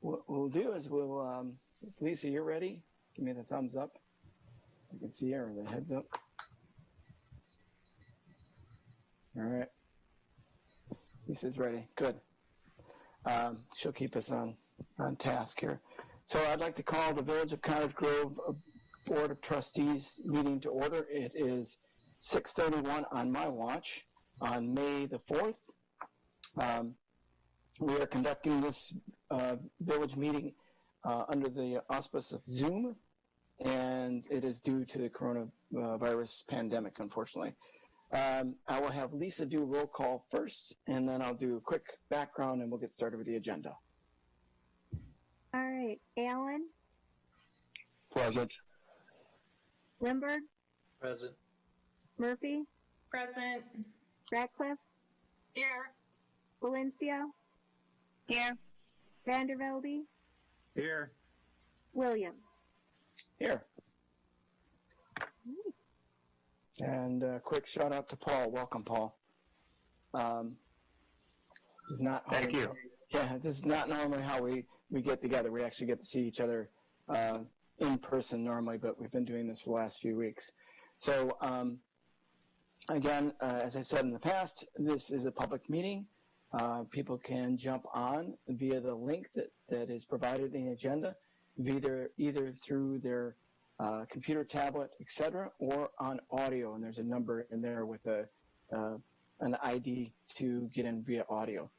what we'll do is if Lisa, you're ready, give me the thumbs up. You can see her, or the heads up. All right. Lisa's ready. Good. She'll keep us on task here. So I'd like to call the Village of Cottage Grove Board of Trustees meeting to order. It is 6:31 on my watch on May the 4th. We are conducting this village meeting under the auspice of Zoom, and it is due to the coronavirus pandemic, unfortunately. I will have Lisa do roll call first, and then I'll do a quick background, and we'll get started with the agenda. All right. Allen? Present. Lindbergh? Present. Murphy? Present. Ratcliffe? Here. Valencia? Here. Vandervelde? Here. Williams? Here. And a quick shout out to Paul. Welcome, Paul. This is not Thank you. Yeah, this is not normally how we get together. We actually get to see each other in person normally, but we've been doing this for the last few weeks. So again, as I said in the past, this is a public meeting. People can jump on via the link that is provided in the agenda, either through their computer, tablet, etc., or on audio. And there's a number in there with an ID to get in via audio.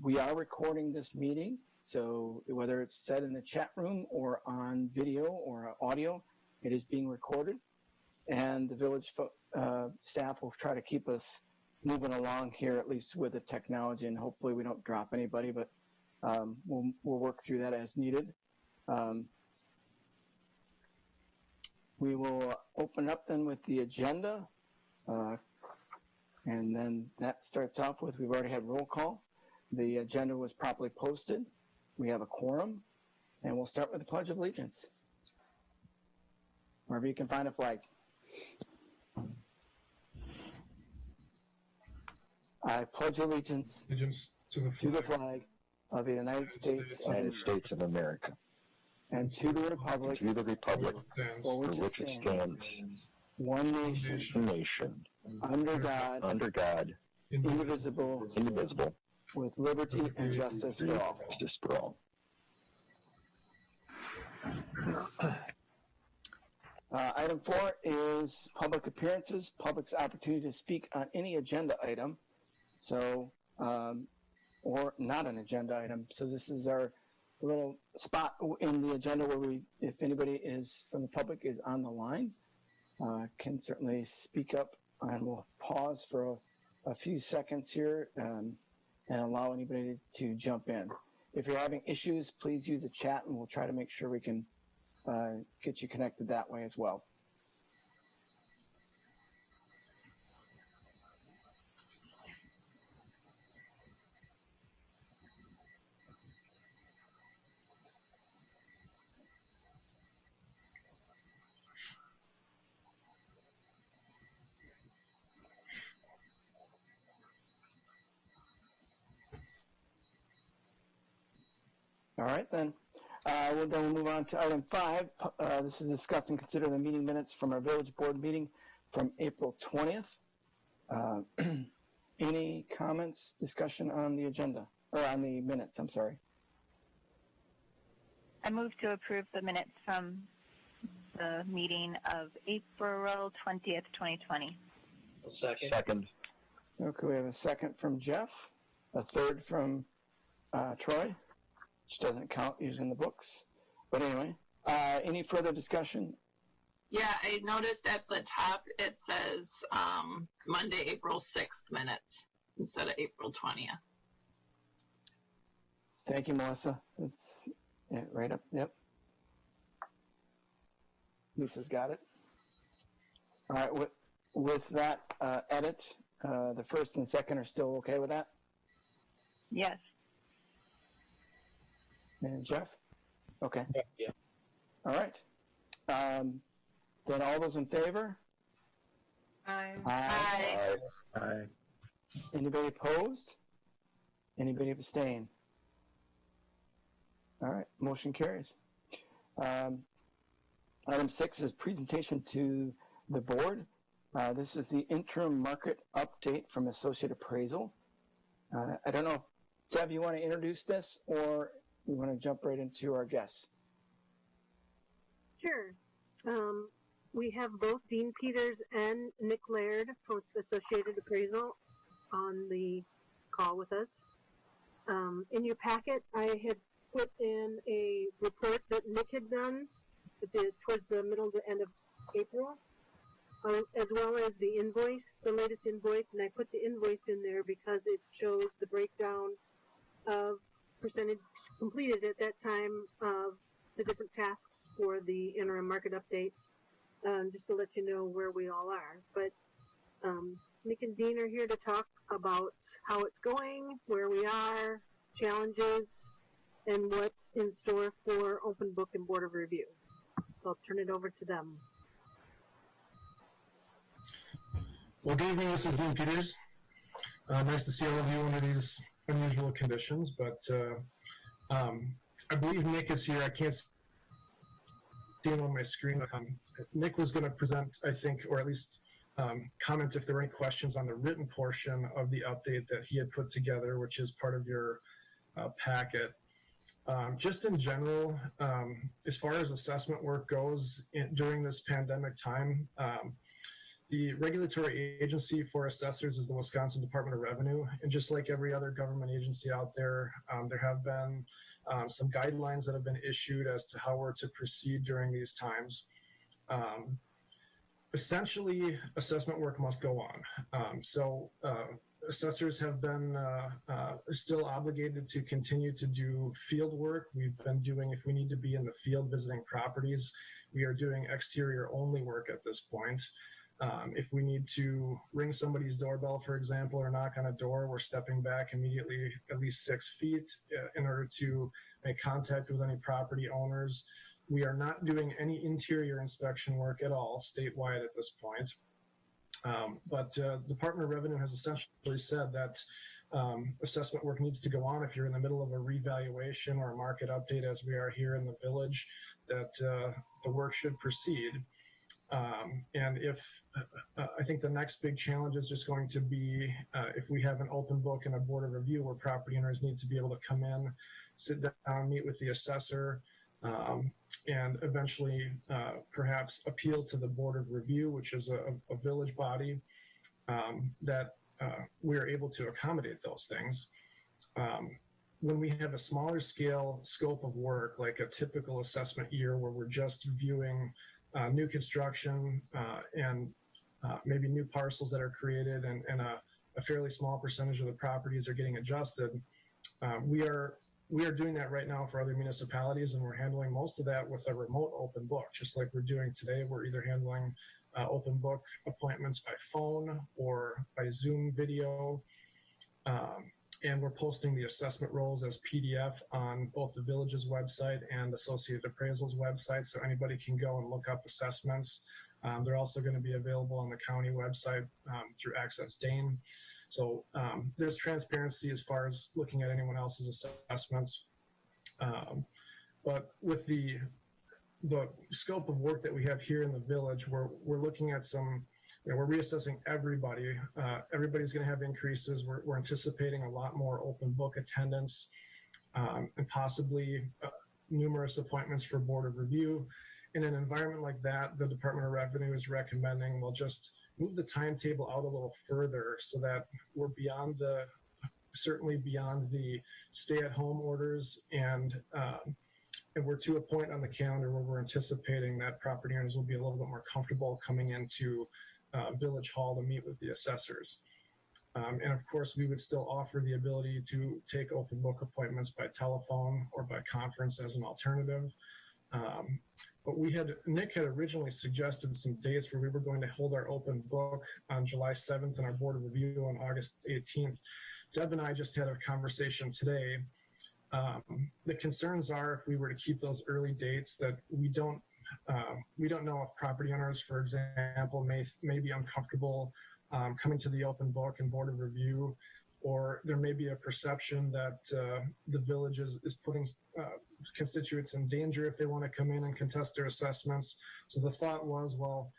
We are recording this meeting, so whether it's said in the chat room or on video or audio, it is being recorded. And the village staff will try to keep us moving along here, at least with the technology, and hopefully we don't drop anybody, but we'll work through that as needed. We will open up then with the agenda, and then that starts off with, we've already had roll call. The agenda was properly posted. We have a quorum, and we'll start with the Pledge of Allegiance. Wherever you can find a flag. I pledge allegiance to the flag of the United States of America, and to the republic for which it stands, one nation, under God, indivisible, with liberty and justice for all. Item 4 is public appearances, public's opportunity to speak on any agenda item, so or not an agenda item. So this is our little spot in the agenda where if anybody is from the public is on the line, can certainly speak up, and we'll pause for a few seconds here and allow anybody to jump in. If you're having issues, please use the chat, and we'll try to make sure we can get you connected that way as well. All right, then. We'll move on to item 5. This is discuss and consider the meeting minutes from our village board meeting from April 20th. Any comments, discussion on the agenda, or on the minutes, I'm sorry. I move to approve the minutes from the meeting of April 20th, 2020. Second. Okay, we have a second from Jeff, a third from Troy, which doesn't count using the books. But anyway, any further discussion? Yeah, I noticed at the top it says Monday, April 6th minutes instead of April 20th. Thank you, Melissa. It's right up. Yep. Lisa's got it. All right. With that edit, the first and second are still okay with that? Yes. And Jeff? Okay. Yeah. All right. Then all those in favor? Aye. Aye. Aye. Anybody opposed? Anybody abstain? All right, motion carries. Item 6 is presentation to the board. This is the interim market update from Associate Appraisal. I don't know, Deb, you want to introduce this or you want to jump right into our guests? Sure. We have both Dean Peters and Nick Laird from Associated Appraisal on the call with us. In your packet, I had put in a report that Nick had done towards the middle to end of April, as well as the invoice, the latest invoice, and I put the invoice in there because it shows the breakdown of percentage completed at that time of the different tasks for the interim market update, just to let you know where we all are. But Nick and Dean are here to talk about how it's going, where we are, challenges, and what's in store for Open Book and Board of Review. So I'll turn it over to them. Well, good evening, this is Dean Peters. Nice to see all of you under these unusual conditions, but I believe Nick is here. I can't see him on my screen. Nick was going to present, I think, or at least comment if there were any questions on the written portion of the update that he had put together, which is part of your packet. Just in general, as far as assessment work goes during this pandemic time, the regulatory agency for assessors is the Wisconsin Department of Revenue. And just like every other government agency out there, there have been some guidelines that have been issued as to how we're to proceed during these times. Essentially, assessment work must go on. Assessors have been still obligated to continue to do field work. We've been doing, if we need to be in the field visiting properties, we are doing exterior only work at this point. If we need to ring somebody's doorbell, for example, or knock on a door, we're stepping back immediately at least 6 feet in order to make contact with any property owners. We are not doing any interior inspection work at all statewide at this point. But the Department of Revenue has essentially said that assessment work needs to go on if you're in the middle of a revaluation or a market update, as we are here in the village, that the work should proceed. And if I think the next big challenge is just going to be if we have an open book and a board of review where property owners need to be able to come in, sit down, meet with the assessor, and eventually perhaps appeal to the board of review, which is a village body, that we are able to accommodate those things. When we have a smaller scale scope of work, like a typical assessment year where we're just viewing new construction and maybe new parcels that are created and a fairly small percentage of the properties are getting adjusted, we are doing that right now for other municipalities, and we're handling most of that with a remote open book, just like we're doing today. We're either handling open book appointments by phone or by Zoom video, and we're posting the assessment rolls as PDF on both the village's website and Associated Appraisal's website, so anybody can go and look up assessments. They're also going to be available on the county website through Access Dane. So there's transparency as far as looking at anyone else's assessments. But with the scope of work that we have here in the village, we're looking at some, we're reassessing everybody. Everybody's going to have increases. We're anticipating a lot more open book attendance and possibly numerous appointments for board of review. In an environment like that, the Department of Revenue is recommending we'll just move the timetable out a little further so that we're certainly beyond the stay-at-home orders, and we're to a point on the calendar where we're anticipating that property owners will be a little bit more comfortable coming into Village Hall to meet with the assessors. And of course, we would still offer the ability to take open book appointments by telephone or by conference as an alternative. But Nick had originally suggested some dates where we were going to hold our open book on July 7th and our board of review on August 18th. Deb and I just had a conversation today. The concerns are if we were to keep those early dates that we don't know if property owners, for example, may be uncomfortable coming to the open book and board of review, or there may be a perception that the village is putting constituents in danger if they want to come in and contest their assessments. So the thought was, well,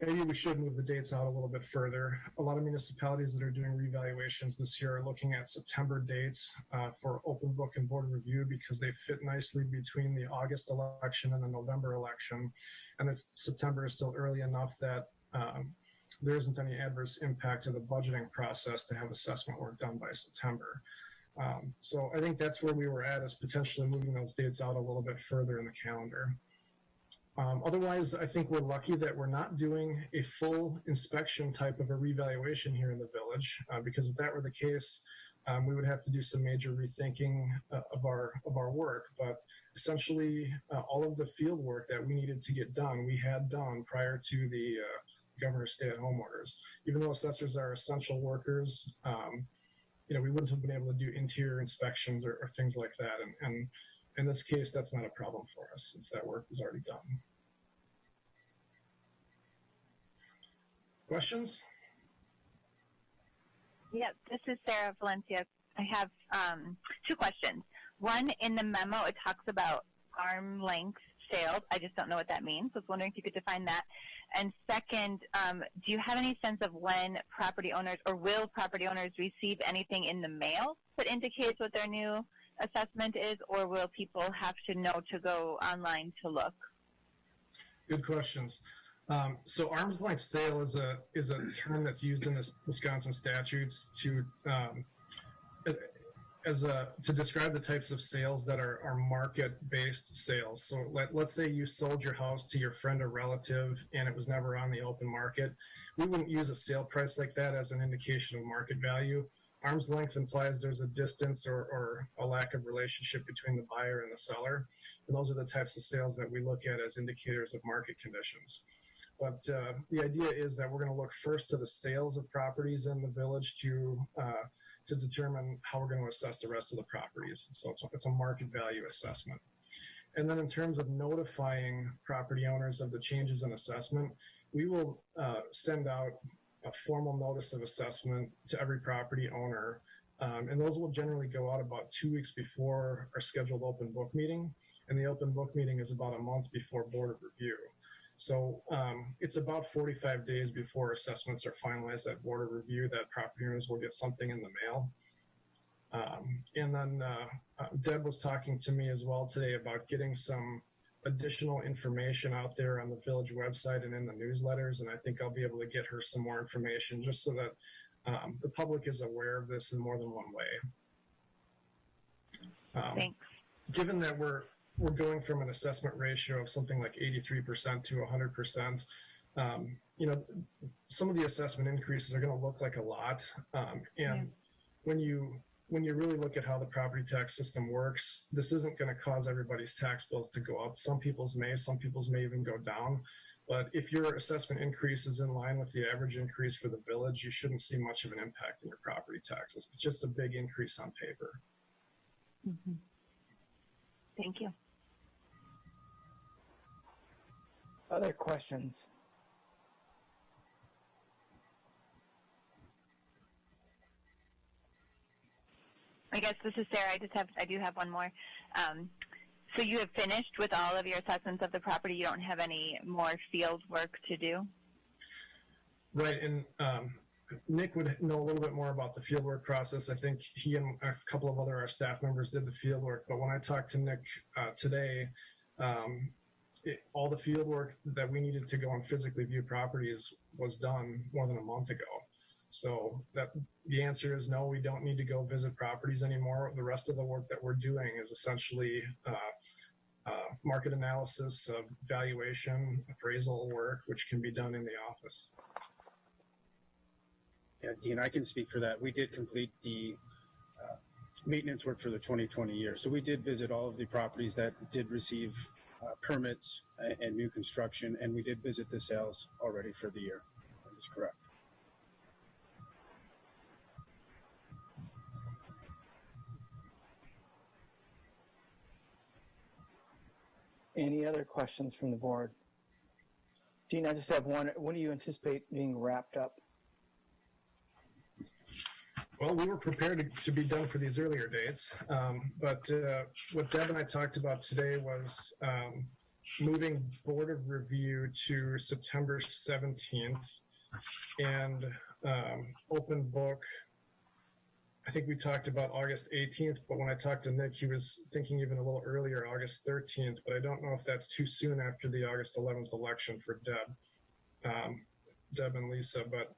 maybe we should move the dates out a little bit further. A lot of municipalities that are doing revaluations this year are looking at September dates for open book and board review because they fit nicely between the August election and the November election. And September is still early enough that there isn't any adverse impact to the budgeting process to have assessment work done by September. So I think that's where we were at, is potentially moving those dates out a little bit further in the calendar. Otherwise, I think we're lucky that we're not doing a full inspection type of a revaluation here in the village, because if that were the case, we would have to do some major rethinking of our work. But essentially, all of the field work that we needed to get done, we had done prior to the governor's stay-at-home orders. Even though assessors are essential workers, we wouldn't have been able to do interior inspections or things like that. And in this case, that's not a problem for us since that work was already done. Questions? Yep, this is Sarah Valencia. I have 2 questions. One, in the memo, it talks about arm length sales. I just don't know what that means. I was wondering if you could define that. And second, do you have any sense of when property owners, or will property owners receive anything in the mail that indicates what their new assessment is, or will people have to know to go online to look? Good questions. So arm's length sale is a term that's used in the Wisconsin statutes to describe the types of sales that are market-based sales. So let's say you sold your house to your friend or relative and it was never on the open market. We wouldn't use a sale price like that as an indication of market value. Arm's length implies there's a distance or a lack of relationship between the buyer and the seller. And those are the types of sales that we look at as indicators of market conditions. But the idea is that we're going to look first to the sales of properties in the village to determine how we're going to assess the rest of the properties. So it's a market value assessment. And then in terms of notifying property owners of the changes in assessment, we will send out a formal notice of assessment to every property owner. And those will generally go out about 2 weeks before our scheduled open book meeting. And the open book meeting is about a month before board of review. So it's about 45 days before assessments are finalized at board of review that property owners will get something in the mail. And then Deb was talking to me as well today about getting some additional information out there on the village website and in the newsletters. And I think I'll be able to get her some more information just so that the public is aware of this in more than one way. Thanks. Given that we're going from an assessment ratio of something like 83% to 100%. Some of the assessment increases are going to look like a lot. When you really look at how the property tax system works, this isn't going to cause everybody's tax bills to go up. Some people's may even go down. But if your assessment increase is in line with the average increase for the village, you shouldn't see much of an impact in your property taxes. It's just a big increase on paper. Mm-hmm. Thank you. Other questions? I guess this is Sarah. I do have one more. So you have finished with all of your assessments of the property. You don't have any more field work to do? Right, and Nick would know a little bit more about the fieldwork process. I think he and a couple of our staff members did the fieldwork, but when I talked to Nick today, all the fieldwork that we needed to go and physically view properties was done more than a month ago. So the answer is no, we don't need to go visit properties anymore. The rest of the work that we're doing is essentially market analysis, valuation, appraisal work, which can be done in the office. Yeah, Dean, I can speak for that. We did complete the maintenance work for the 2020 year. So we did visit all of the properties that did receive permits and new construction, and we did visit the sales already for the year. That is correct. Any other questions from the board? Dean, I just have one. When do you anticipate being wrapped up? Well, we were prepared to be done for these earlier dates, but what Deb and I talked about today was moving Board of Review to September 17th and open book. I think we talked about August 18th, but when I talked to Nick, he was thinking even a little earlier, August 13th, but I don't know if that's too soon after the August 11th election for Deb and Lisa, but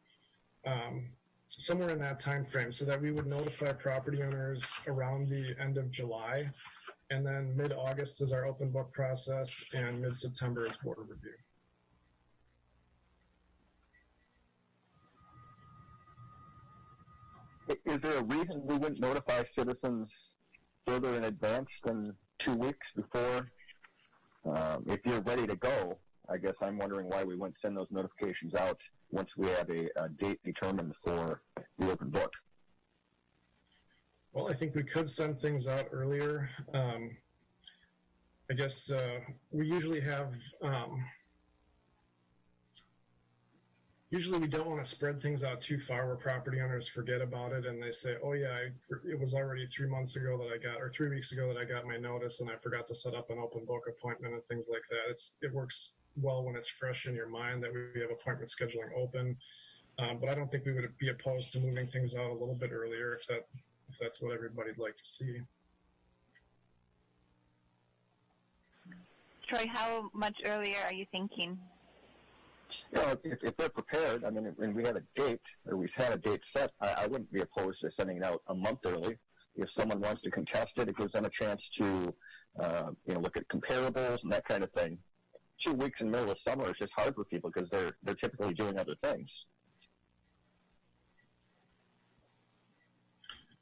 somewhere in that time frame, so that we would notify property owners around the end of July, and then mid-August is our open book process, and mid-September is Board of Review. Is there a reason we wouldn't notify citizens further in advance than 2 weeks before? If you're ready to go, I guess I'm wondering why we wouldn't send those notifications out once we have a date determined for the open book. Well, I think we could send things out earlier. I guess we usually have, usually we don't want to spread things out too far where property owners forget about it and they say, oh yeah, it was already 3 months ago that I got, or 3 weeks ago that I got my notice and I forgot to set up an open book appointment and things like that. It works well when it's fresh in your mind that we have appointment scheduling open. But I don't think we would be opposed to moving things out a little bit earlier if that's what everybody'd like to see. Troy, how much earlier are you thinking? You know, if they're prepared, I mean, and we have a date, or we've had a date set, I wouldn't be opposed to sending it out a month early. If someone wants to contest it, it gives them a chance to, look at comparables and that kind of thing. 2 weeks in the middle of summer is just hard for people because they're typically doing other things.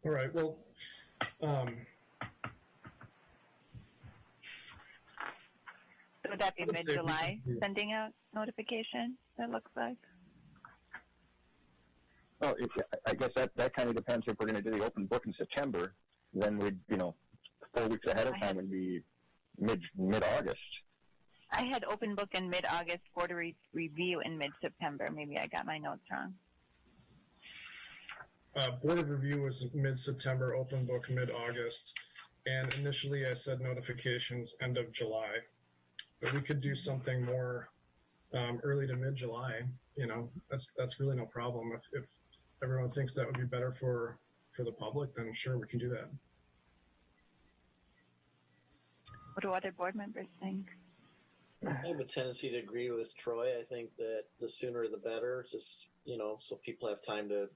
All right, well, Would that be mid-July, sending out notification, it looks like? Well, I guess that kind of depends. If we're going to do the open book in September, then we'd, 4 weeks ahead of time would be mid-August. I had open book in mid-August, Board of Review in mid-September. Maybe I got my notes wrong. Board of Review was mid-September, open book mid-August, and initially I said notifications end of July. But we could do something more early to mid-July. That's really no problem. If everyone thinks that would be better for the public, then sure, we can do that. What do other board members think? I have a tendency to agree with Troy. I think that the sooner the better, just, so people have time to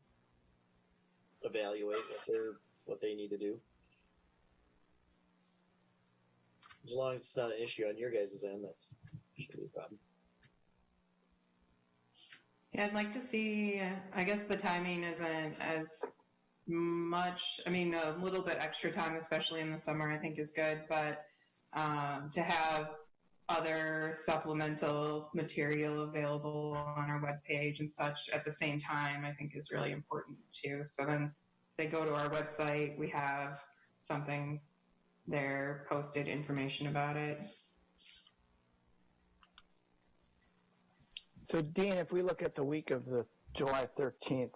evaluate what they need to do. As long as it's not an issue on your guys' end, that's shouldn't be a problem. Yeah, I'd like to see, I guess the timing isn't as much, a little bit extra time, especially in the summer, I think is good, but to have other supplemental material available on our webpage and such at the same time, I think is really important too. So then they go to our website, we have something there, posted information about it. So Dean, if we look at the week of the July 13th,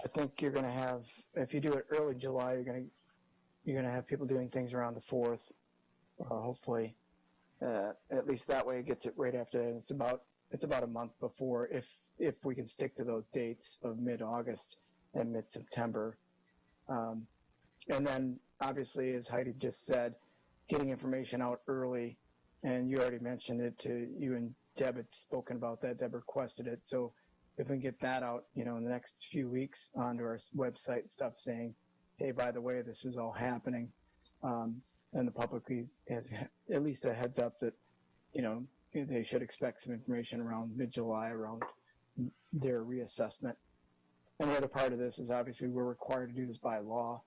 I think you're going to have, if you do it early July, you're going to have people doing things around the 4th, hopefully. At least that way it gets it right after that. It's about a month before, if we can stick to those dates of mid-August and mid-September. And then obviously, as Heidi just said, getting information out early, and you already mentioned it to you and Deb had spoken about that. Deb requested it. So if we can get that out, in the next few weeks onto our website stuff saying, hey, by the way, this is all happening. And the public has at least a heads up that, they should expect some information around mid-July, around their reassessment. And the other part of this is obviously we're required to do this by law,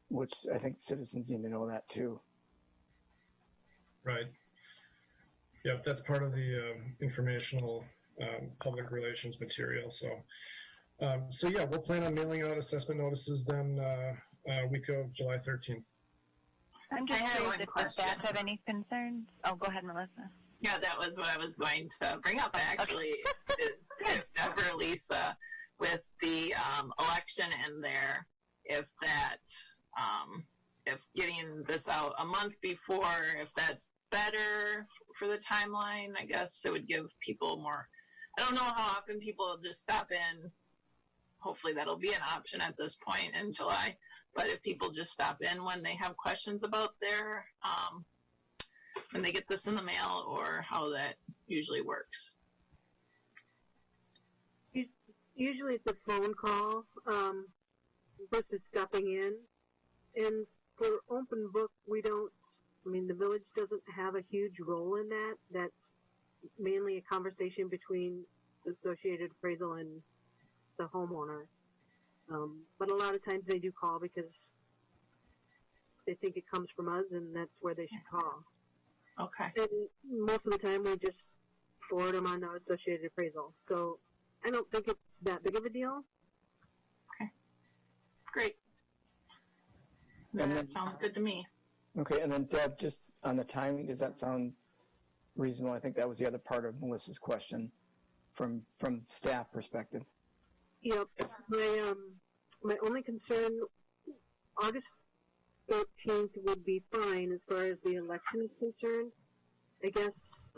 which I think citizens need to know that too. Right. Yep, that's part of the informational public relations material. So yeah, we'll plan on mailing out assessment notices then week of July 13th. I'm just curious one if the question. staff have any concerns. Oh, go ahead, Melissa. Yeah, that was what I was going to bring up, actually, is if Deborah or Lisa with the election in there, if that, if getting this out a month before, if that's better for the timeline, I guess it would give people more. I don't know how often people will just stop in. Hopefully that'll be an option at this point in July. But if people just stop in when they have questions about their, when they get this in the mail, or how that usually works. Usually it's a phone call versus stopping in. And for open book, we don't, I mean, the village doesn't have a huge role in that. That's mainly a conversation between the Associated Appraisal and the homeowner. But a lot of times they do call because they think it comes from us and that's where they should call. Okay. And most of the time we just forward them on to Associated Appraisal. So I don't think it's that big of a deal. Okay. Great. And That sounds good to me. Okay, and then Deb, just on the timing, does that sound reasonable? I think that was the other part of Melissa's question from staff perspective. Yep. My only concern, August 13th would be fine as far as the election is concerned. I guess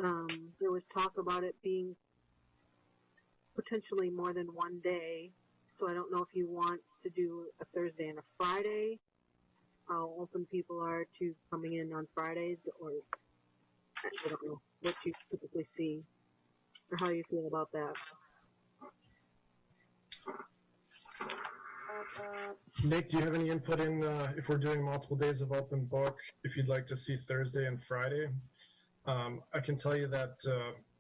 there was talk about it being potentially more than one day. So I don't know if you want to do a Thursday and a Friday, how open people are to coming in on Fridays, or I don't know what you typically see or how you feel about that. Nick, do you have any input in if we're doing multiple days of open book, if you'd like to see Thursday and Friday? I can tell you that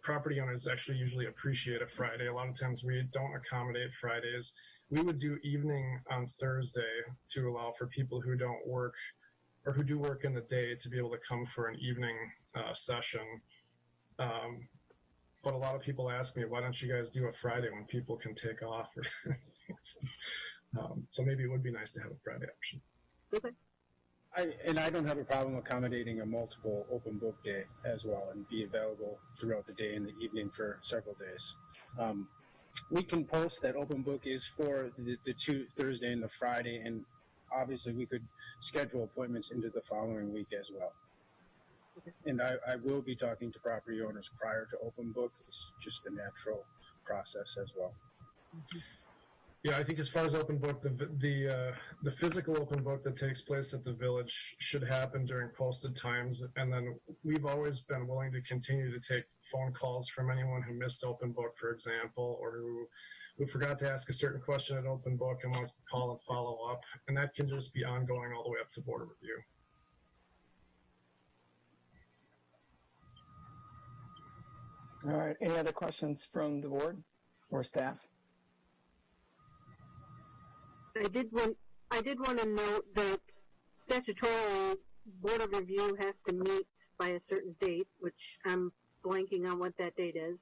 property owners actually usually appreciate a Friday. A lot of times we don't accommodate Fridays. We would do evening on Thursday to allow for people who don't work or who do work in the day to be able to come for an evening session. But a lot of people ask me, why don't you guys do a Friday when people can take off? So maybe it would be nice to have a Friday option. Okay. I don't have a problem accommodating a multiple open book day as well and be available throughout the day and the evening for several days. We can post that open book is for the two Thursday and the Friday, and obviously we could schedule appointments into the following week as well. Okay. And I will be talking to property owners prior to open book. It's just a natural process as well. Mm-hmm. Yeah, I think as far as open book, the physical open book that takes place at the village should happen during posted times, and then we've always been willing to continue to take phone calls from anyone who missed open book, for example, or who forgot to ask a certain question at open book and wants to call and follow up, and that can just be ongoing all the way up to board of review. All right, any other questions from the board or staff? I did want to note that statutorily, Board of Review has to meet by a certain date, which I'm blanking on what that date is.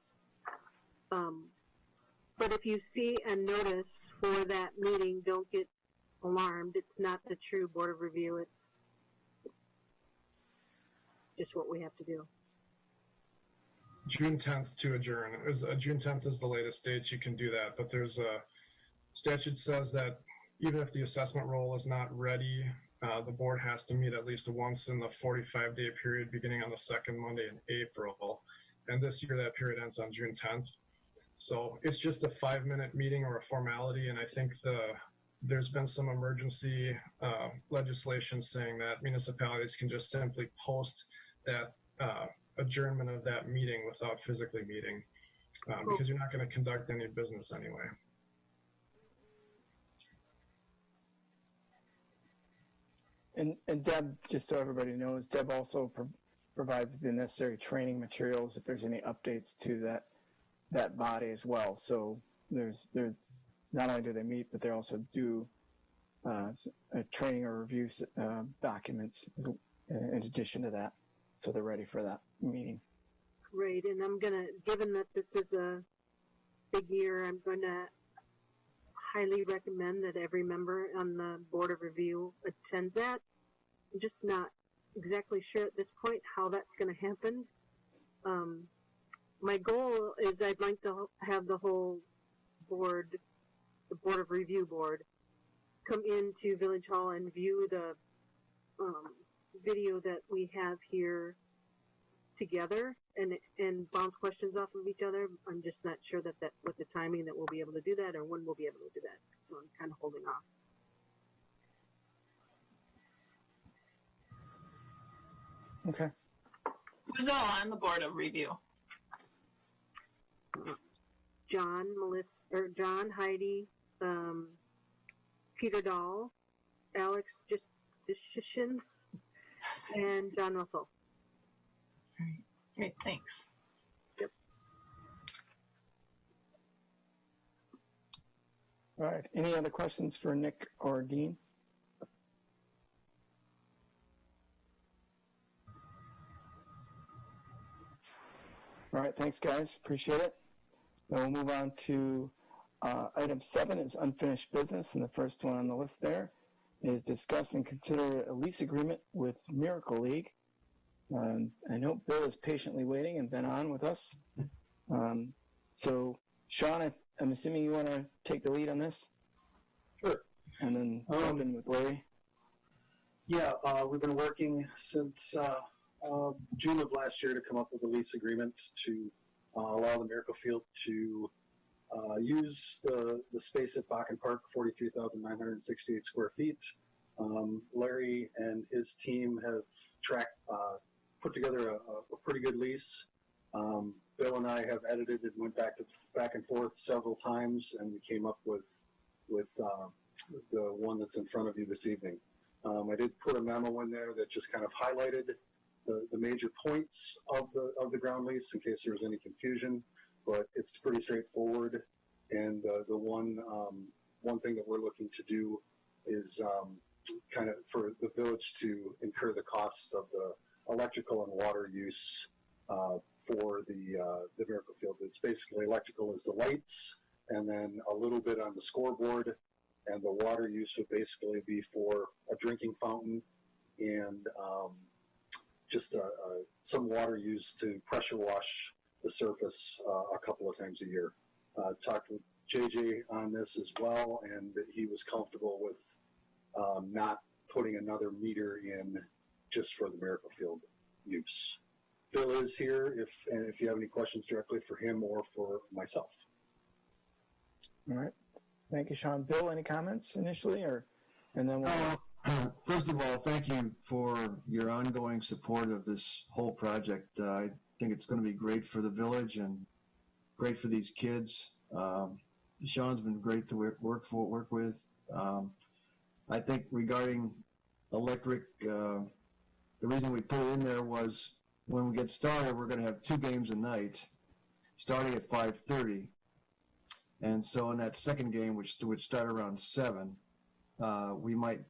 But if you see a notice for that meeting, don't get alarmed. It's not the true Board of Review. It's just what we have to do. June 10th to adjourn. June 10th is the latest date you can do that, but there's a statute says that even if the assessment roll is not ready, the board has to meet at least once in the 45-day period beginning on the second Monday in April. And this year that period ends on June 10th. So it's just a 5-minute meeting or a formality, and I think there's been some emergency legislation saying that municipalities can just simply post that adjournment of that meeting without physically meeting, because you're not going to conduct any business anyway. And Deb, just so everybody knows, Deb also provides the necessary training materials if there's any updates to that body as well. So there's not only do they meet, but they also do a training or review documents in addition to that, so they're ready for that meeting. Great, and I'm gonna, given that this is a big year, I'm gonna highly recommend that every member on the Board of Review attend that. I'm just not exactly sure at this point how that's going to happen. My goal is I'd like to have the whole board the Board of Review board come into Village Hall and view the video that we have here together and bounce questions off of each other. I'm just not sure that with the timing that we'll be able to do that or when we'll be able to do that. So I'm kind of holding off. Okay. Who's all on the Board of Review? John, Heidi, Peter Dahl, Alex Justishin, and John Russell. Great, thanks. Yep. All right. Any other questions for Nick or Dean? All right. Thanks, guys. Appreciate it. Then we'll move on to item 7 is unfinished business, and the first one on the list there is discuss and consider a lease agreement with Miracle League. I know Bill is patiently waiting and been on with us. So, Sean, I'm assuming you want to take the lead on this? Sure. And then jump in with Larry? Yeah, we've been working since June of last year to come up with a lease agreement to allow the Miracle Field to use the space at Bakken Park, 43,968 square feet. Larry and his team have put together a pretty good lease. Bill and I have edited and went back and forth several times, and we came up with the one that's in front of you this evening. I did put a memo in there that just kind of highlighted the major points of the ground lease in case there was any confusion, but it's pretty straightforward. And the one thing that we're looking to do is kind of for the village to incur the cost of the electrical and water use for the Miracle Field. It's basically electrical is the lights, and then a little bit on the scoreboard, and the water use would basically be for a drinking fountain and just some water used to pressure wash the surface a couple of times a year. Talked with JJ on this as well, and he was comfortable with not putting another meter in just for the Miracle Field use. Bill is here if you have any questions directly for him or for myself. All right. Thank you, Sean. Bill, any comments initially, and then we'll... First of all, thank you for your ongoing support of this whole project. I think it's going to be great for the village and great for these kids. Sean's been great to work with. I think regarding electric, the reason we put it in there was when we get started, we're going to have 2 games a night, starting at 5:30. And so in that second game, which would start around 7, we might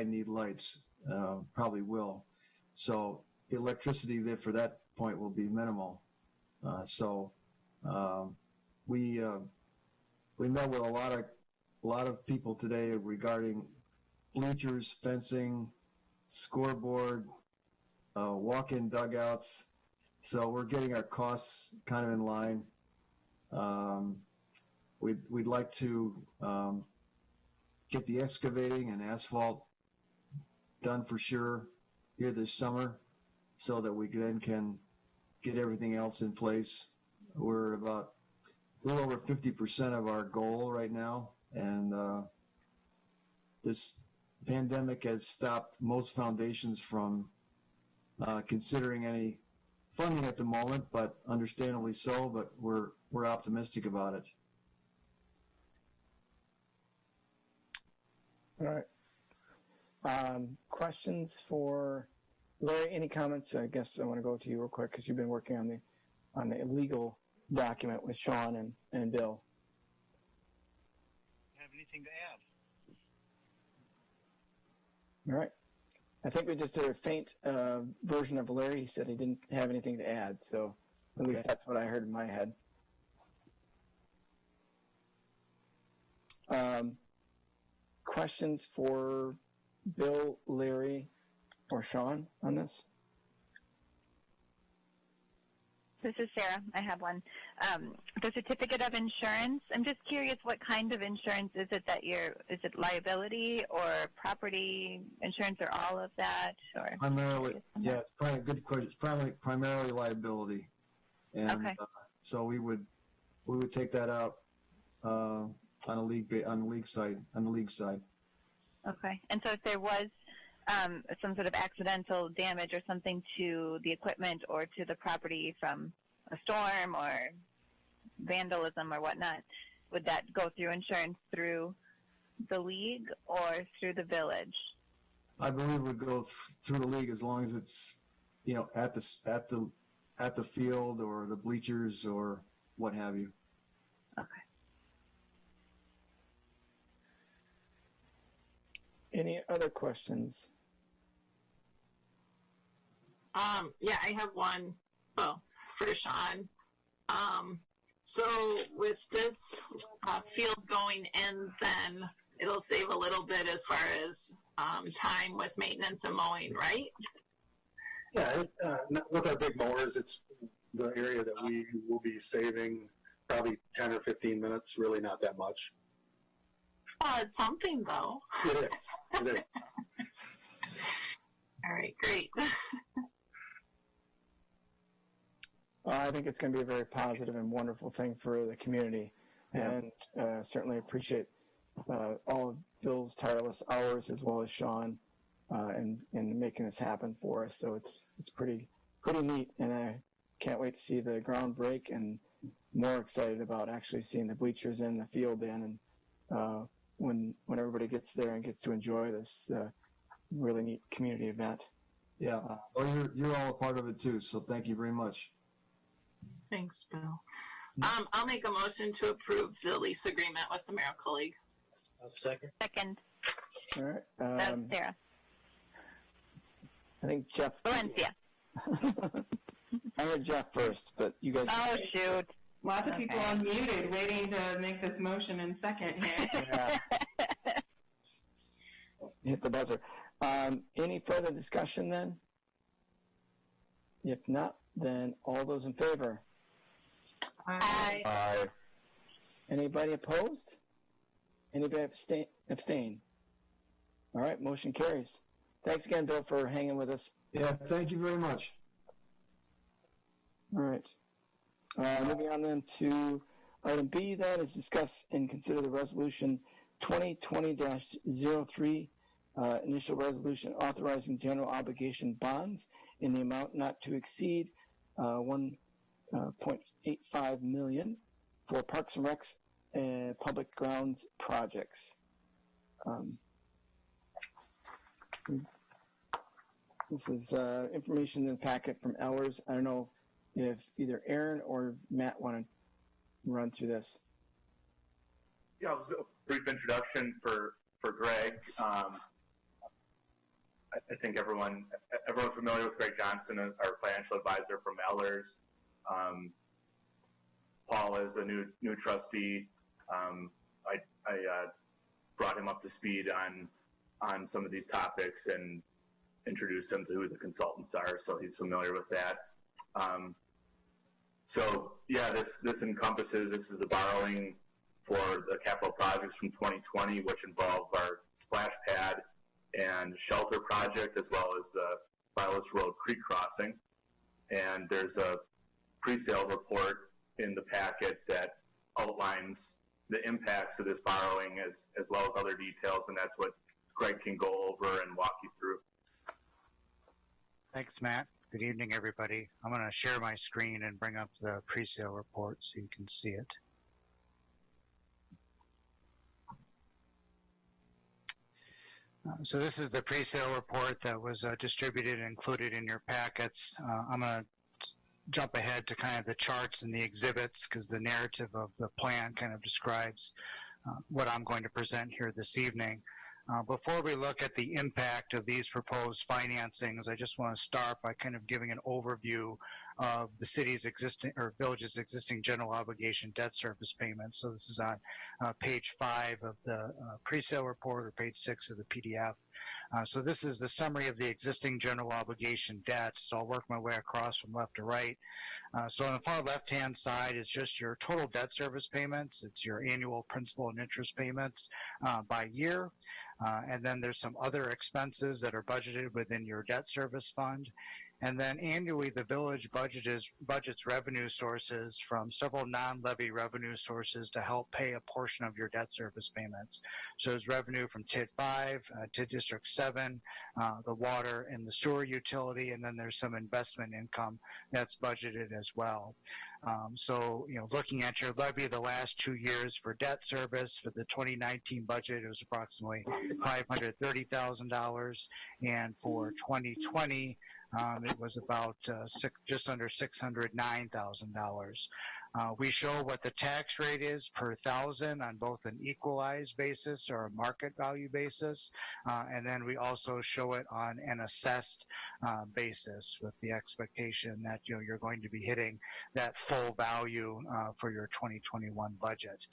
need lights. Probably will. So the electricity there for that point will be minimal. We met with a lot of people today regarding bleachers, fencing, scoreboard, walk-in dugouts. So we're getting our costs kind of in line. We'd like to get the excavating and asphalt done for sure here this summer so that we then can get everything else in place. We're about a little over 50% of our goal right now, and this pandemic has stopped most foundations from considering any funding at the moment, but understandably so, but we're optimistic about it. All right. Questions for Larry? Any comments? I guess I want to go to you real quick because you've been working on the legal document with Sean and Bill. Have anything to add? All right. I think we just did a faint version of Larry. He said he didn't have anything to add, so at least that's what I heard in my head. Questions for Bill, Larry, or Sean on this? This is Sarah. I have one. The certificate of insurance. I'm just curious, what kind of insurance is it that is it liability or property insurance or all of that? Or Primarily, yeah, it's probably a good question. It's primarily liability. And okay. So we would take that out on the league side. Okay. And so if there was some sort of accidental damage or something to the equipment or to the property from a storm or vandalism or whatnot, would that go through insurance through the league or through the village? I believe it would go through the league as long as it's, at the field or the bleachers or what have you. Okay. Any other questions? Yeah, I have one. Well, for Sean. So with this field going in, then it'll save a little bit as far as time with maintenance and mowing, right? Yeah, with our big mowers, it's the area that we will be saving probably 10 or 15 minutes, really not that much. Oh, it's something, though. It is. All right, great. I think it's going to be a very positive and wonderful thing for the community, and certainly appreciate all of Bill's tireless hours as well as Sean in making this happen for us. So it's pretty neat, and I can't wait to see the ground break, and more excited about actually seeing the bleachers in, the field in, and when everybody gets there and gets to enjoy this really neat community event. Yeah, you're all a part of it too, so thank you very much. Thanks, Bill. I'll make a motion to approve the lease agreement with the Miracle League. Second. All right. That's Sarah. I think Jeff. Valencia. I heard Jeff first, but you guys. Oh, shoot. Lots of people unmuted waiting to make this motion in second here. Yeah. Hit the buzzer. Any further discussion then? If not, then all those in favor? Aye. Aye. Anybody opposed? Anybody abstain? All right, motion carries. Thanks again, Bill, for hanging with us. Yeah, thank you very much. All right. Moving on then to item B, that is discuss and consider the resolution 2020-03, initial resolution authorizing general obligation bonds in the amount not to exceed $1.85 million for Parks and Recs and public grounds projects. This is information in the packet from Ellers. I don't know if either Aaron or Matt want to run through this. Yeah, it was a brief introduction for Greg. I think everyone's familiar with Greg Johnson, our financial advisor from Ellers. Paul is a new trustee. I brought him up to speed on some of these topics and introduced him to who the consultants are, so he's familiar with that. This encompasses, this is the borrowing for the capital projects from 2020, which involve our splash pad and shelter project, as well as Violet's Road Creek Crossing. And there's a pre-sale report in the packet that outlines the impacts of this borrowing as well as other details, and that's what Greg can go over and walk you through. Thanks, Matt. Good evening, everybody. I'm going to share my screen and bring up the pre-sale report so you can see it. So this is the pre-sale report that was distributed and included in your packets. I'm going to jump ahead to kind of the charts and the exhibits because the narrative of the plan kind of describes what I'm going to present here this evening. Before we look at the impact of these proposed financings, I just want to start by kind of giving an overview of the city's existing or village's existing general obligation debt service payments. So this is on page 5 of the pre-sale report, or page 6 of the PDF. So this is the summary of the existing general obligation debt. So I'll work my way across from left to right. So on the far left-hand side is just your total debt service payments. It's your annual principal and interest payments by year. And then there's some other expenses that are budgeted within your debt service fund. And then annually, the village budgets revenue sources from several non-levy revenue sources to help pay a portion of your debt service payments. So there's revenue from TID 5, TID District 7, the water and the sewer utility, and then there's some investment income that's budgeted as well. So, looking at your levy the last 2 years for debt service, for the 2019 budget, it was approximately $530,000, and for 2020, it was about just under $609,000. We show what the tax rate is per thousand on both an equalized basis or a market value basis, and then we also show it on an assessed basis, with the expectation that you're going to be hitting that full value for your 2021 budget.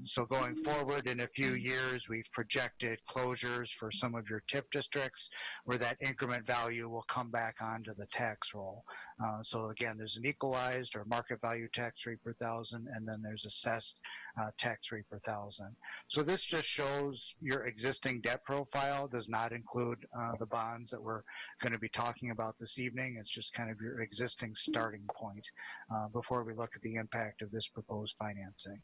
So going forward in a few years, we've projected closures for some of your TIP districts where that increment value will come back onto the tax roll. So again, there's an equalized or market value tax rate per thousand, and then there's assessed tax rate per thousand. So this just shows your existing debt profile, does not include the bonds that we're going to be talking about this evening. It's just kind of your existing starting point before we look at the impact of this proposed financing.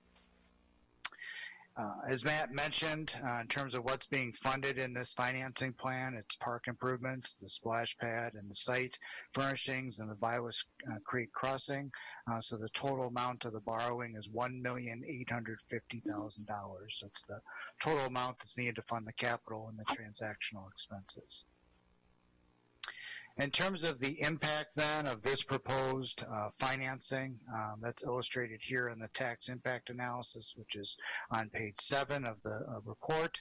As Matt mentioned, in terms of what's being funded in this financing plan, it's park improvements, the splash pad and the site furnishings, and the Vilas Creek crossing. So the total amount of the borrowing is $1,850,000. So it's the total amount that's needed to fund the capital and the transactional expenses. In terms of the impact then of this proposed financing, that's illustrated here in the tax impact analysis, which is on page 7 of the report.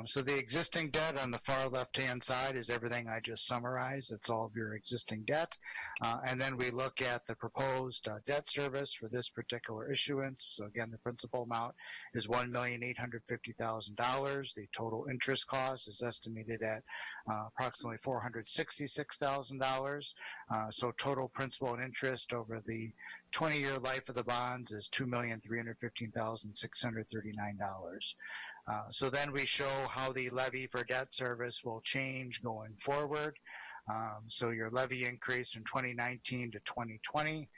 So the existing debt on the far left-hand side is everything I just summarized. It's all of your existing debt. And then we look at the proposed debt service for this particular issuance. So again, the principal amount is $1,850,000. The total interest cost is estimated at approximately $466,000. So total principal and interest over the 20-year life of the bonds is $2,315,639. So then we show how the levy for debt service will change going forward. So your levy increase from 2019 to 2020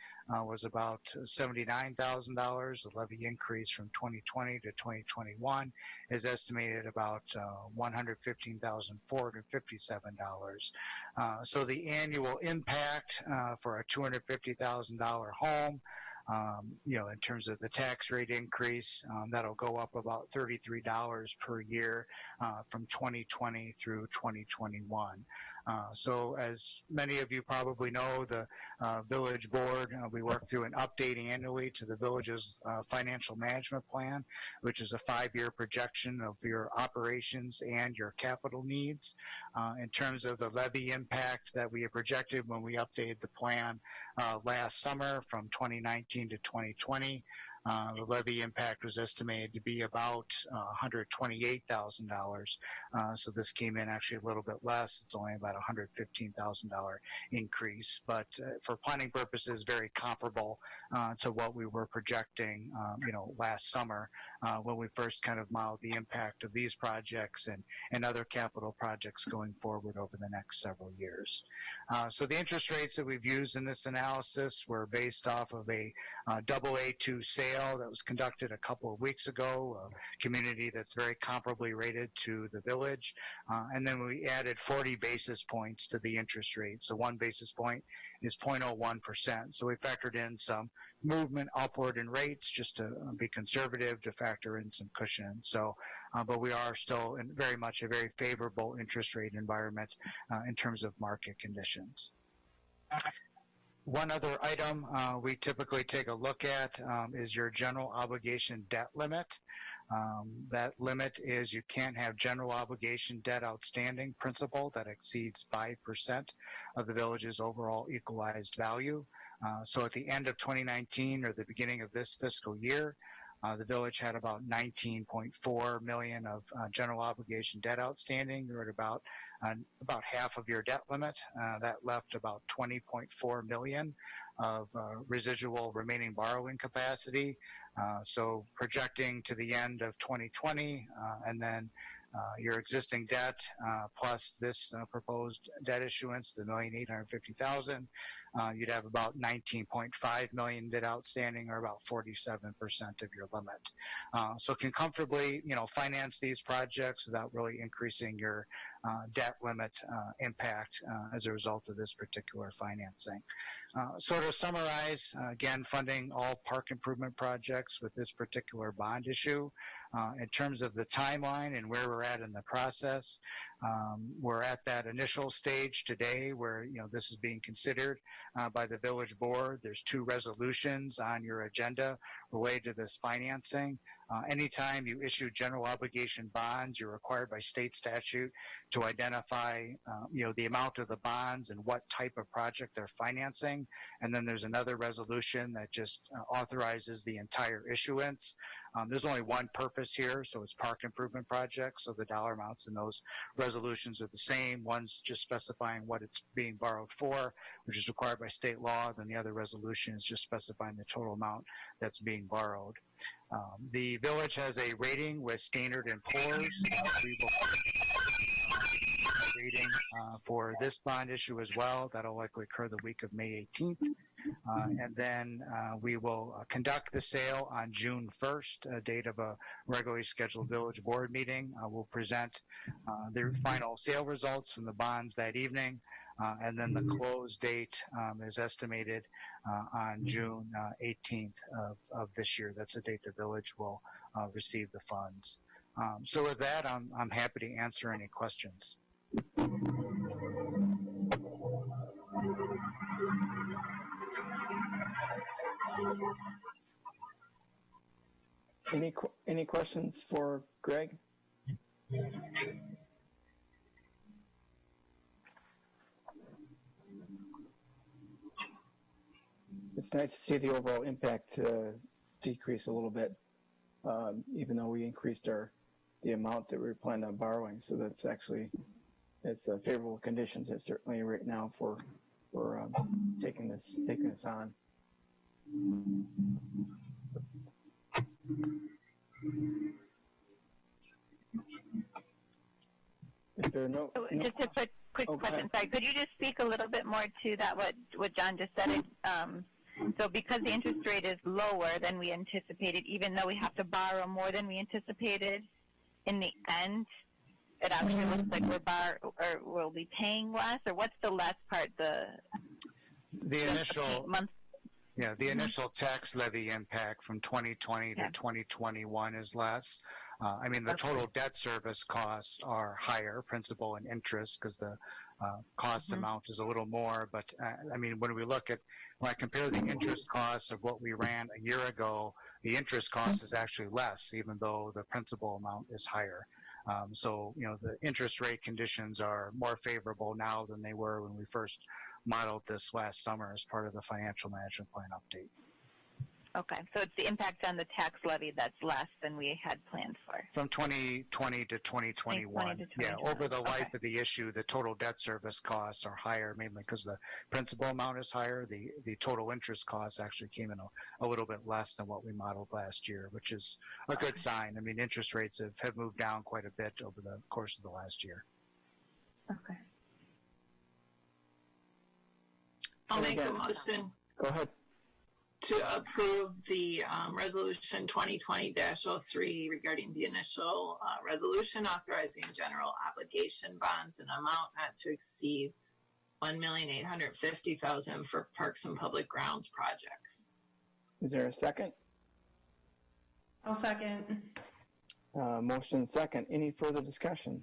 was about $79,000. The levy increase from 2020 to 2021 is estimated about $115,457. So the annual impact for a $250,000 home, in terms of the tax rate increase, that'll go up about $33 per year from 2020 through 2021. So as many of you probably know, the village board, we work through an update annually to the village's financial management plan, which is a 5-year projection of your operations and your capital needs. In terms of the levy impact that we have projected when we updated the plan last summer from 2019 to 2020, the levy impact was estimated to be about $128,000. So this came in actually a little bit less. It's only about $115,000 increase, but for planning purposes, very comparable to what we were projecting, last summer when we first kind of modeled the impact of these projects and other capital projects going forward over the next several years. So the interest rates that we've used in this analysis were based off of a AA2 sale that was conducted a couple of weeks ago, a community that's very comparably rated to the village. And then we added 40 basis points to the interest rate. So 1 basis point is 0.01%. So we factored in some movement upward in rates just to be conservative, to factor in some cushion. So, but we are still in very much a very favorable interest rate environment in terms of market conditions. One other item we typically take a look at is your general obligation debt limit. That limit is you can't have general obligation debt outstanding principal that exceeds 5% of the village's overall equalized value. So at the end of 2019 or the beginning of this fiscal year, the village had about 19.4 million of general obligation debt outstanding. You're at about half of your debt limit. That left about 20.4 million of residual remaining borrowing capacity. So projecting to the end of 2020, and then your existing debt plus this proposed debt issuance, the $1,850,000, you'd have about 19.5 million debt outstanding, or about 47% of your limit. So can comfortably, finance these projects without really increasing your debt limit impact as a result of this particular financing. So to summarize, again, funding all park improvement projects with this particular bond issue. In terms of the timeline and where we're at in the process, we're at that initial stage today where this is being considered by the village board. There's 2 resolutions on your agenda related to this financing. Anytime you issue general obligation bonds, you're required by state statute to identify the amount of the bonds and what type of project they're financing. And then there's another resolution that just authorizes the entire issuance. There's only one purpose here, so it's park improvement projects, so the dollar amounts in those resolutions are the same. One's just specifying what it's being borrowed for, which is required by state law. Then the other resolution is just specifying the total amount that's being borrowed. The village has a rating with Standard & Poor's. We will rating for this bond issue as well. That'll likely occur the week of May 18th. And then we will conduct the sale on June 1st, date of a regularly scheduled village board meeting. We'll present the final sale results from the bonds that evening. And then the close date is estimated on June 18th of this year. That's the date the village will receive the funds. So with that, I'm happy to answer any questions. Any questions for Greg? It's nice to see the overall impact decrease a little bit, even though we increased the amount that we planned on borrowing. So that's actually favorable conditions. It's certainly right now for taking this on. If there are no just a quick question. Sorry, could you just speak a little bit more to that? What John just said. So because the interest rate is lower than we anticipated, even though we have to borrow more than we anticipated, in the end, it actually looks like we'll be paying less. Or what's the last part? The initial tax levy impact from 2020 to 2021 is less. The total debt service costs are higher, principal and interest, because the cost amount is a little more. But when I compare the interest costs of what we ran a year ago, the interest cost is actually less, even though the principal amount is higher. So the interest rate conditions are more favorable now than they were when we first modeled this last summer as part of the financial management plan update. Okay, so it's the impact on the tax levy that's less than we had planned for. From 2020 to 2021. Yeah, over the life of the issue, the total debt service costs are higher, mainly because the principal amount is higher. The total interest costs actually came in a little bit less than what we modeled last year, which is a good sign. Interest rates have moved down quite a bit over the course of the last year. Okay. I'll make a motion. Go ahead. To approve the resolution 2020-03 regarding the initial resolution authorizing general obligation bonds in amount not to exceed $1,850,000 for parks and public grounds projects. Is there a second? I'll second. Motion second. Any further discussion?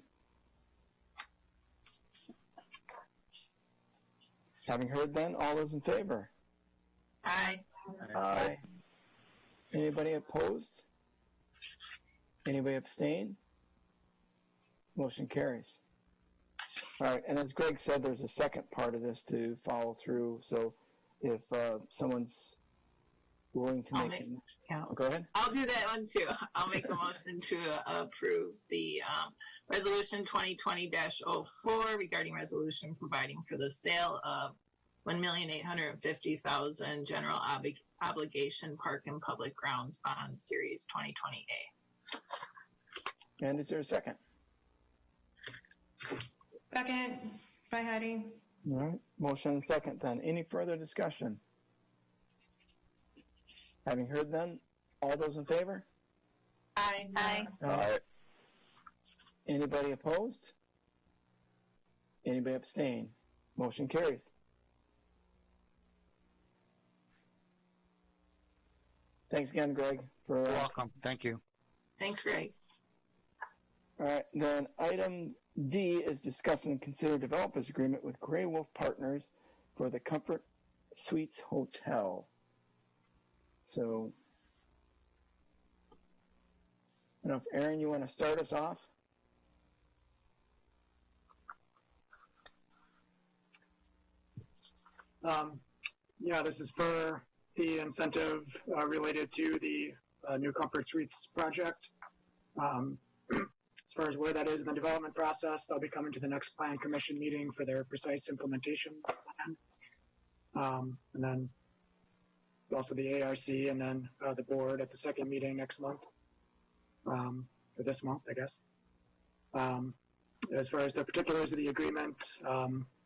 Having heard then, all those in favor? Aye. Aye. Anybody opposed? Anybody abstain? Motion carries. All right, and as Greg said, there's a second part of this to follow through. So if someone's willing to go ahead. I'll do that one too. I'll make a motion to approve the resolution 2020-04 regarding resolution providing for the sale of 1,850,000 general obligation park and public grounds bond series 2020A. And is there a second? Second, by Heidi. All right, motion and second then. Any further discussion? Having heard none, all those in favor? Aye. Aye. Anybody opposed? Anybody abstain? Motion carries. Thanks again, Greg. You're welcome. Thank you. Thanks, Greg. All right, then item D is discuss and consider developers agreement with Grey Wolf Partners for the Comfort Suites Hotel. So, I don't know if Aaron, you want to start us off? Yeah, this is for the incentive related to the new Comfort Suites project. As far as where that is in the development process, they'll be coming to the next plan commission meeting for their precise implementation plan. And then also the ARC and then the board at the second meeting next month, or this month, I guess. As far as the particulars of the agreement,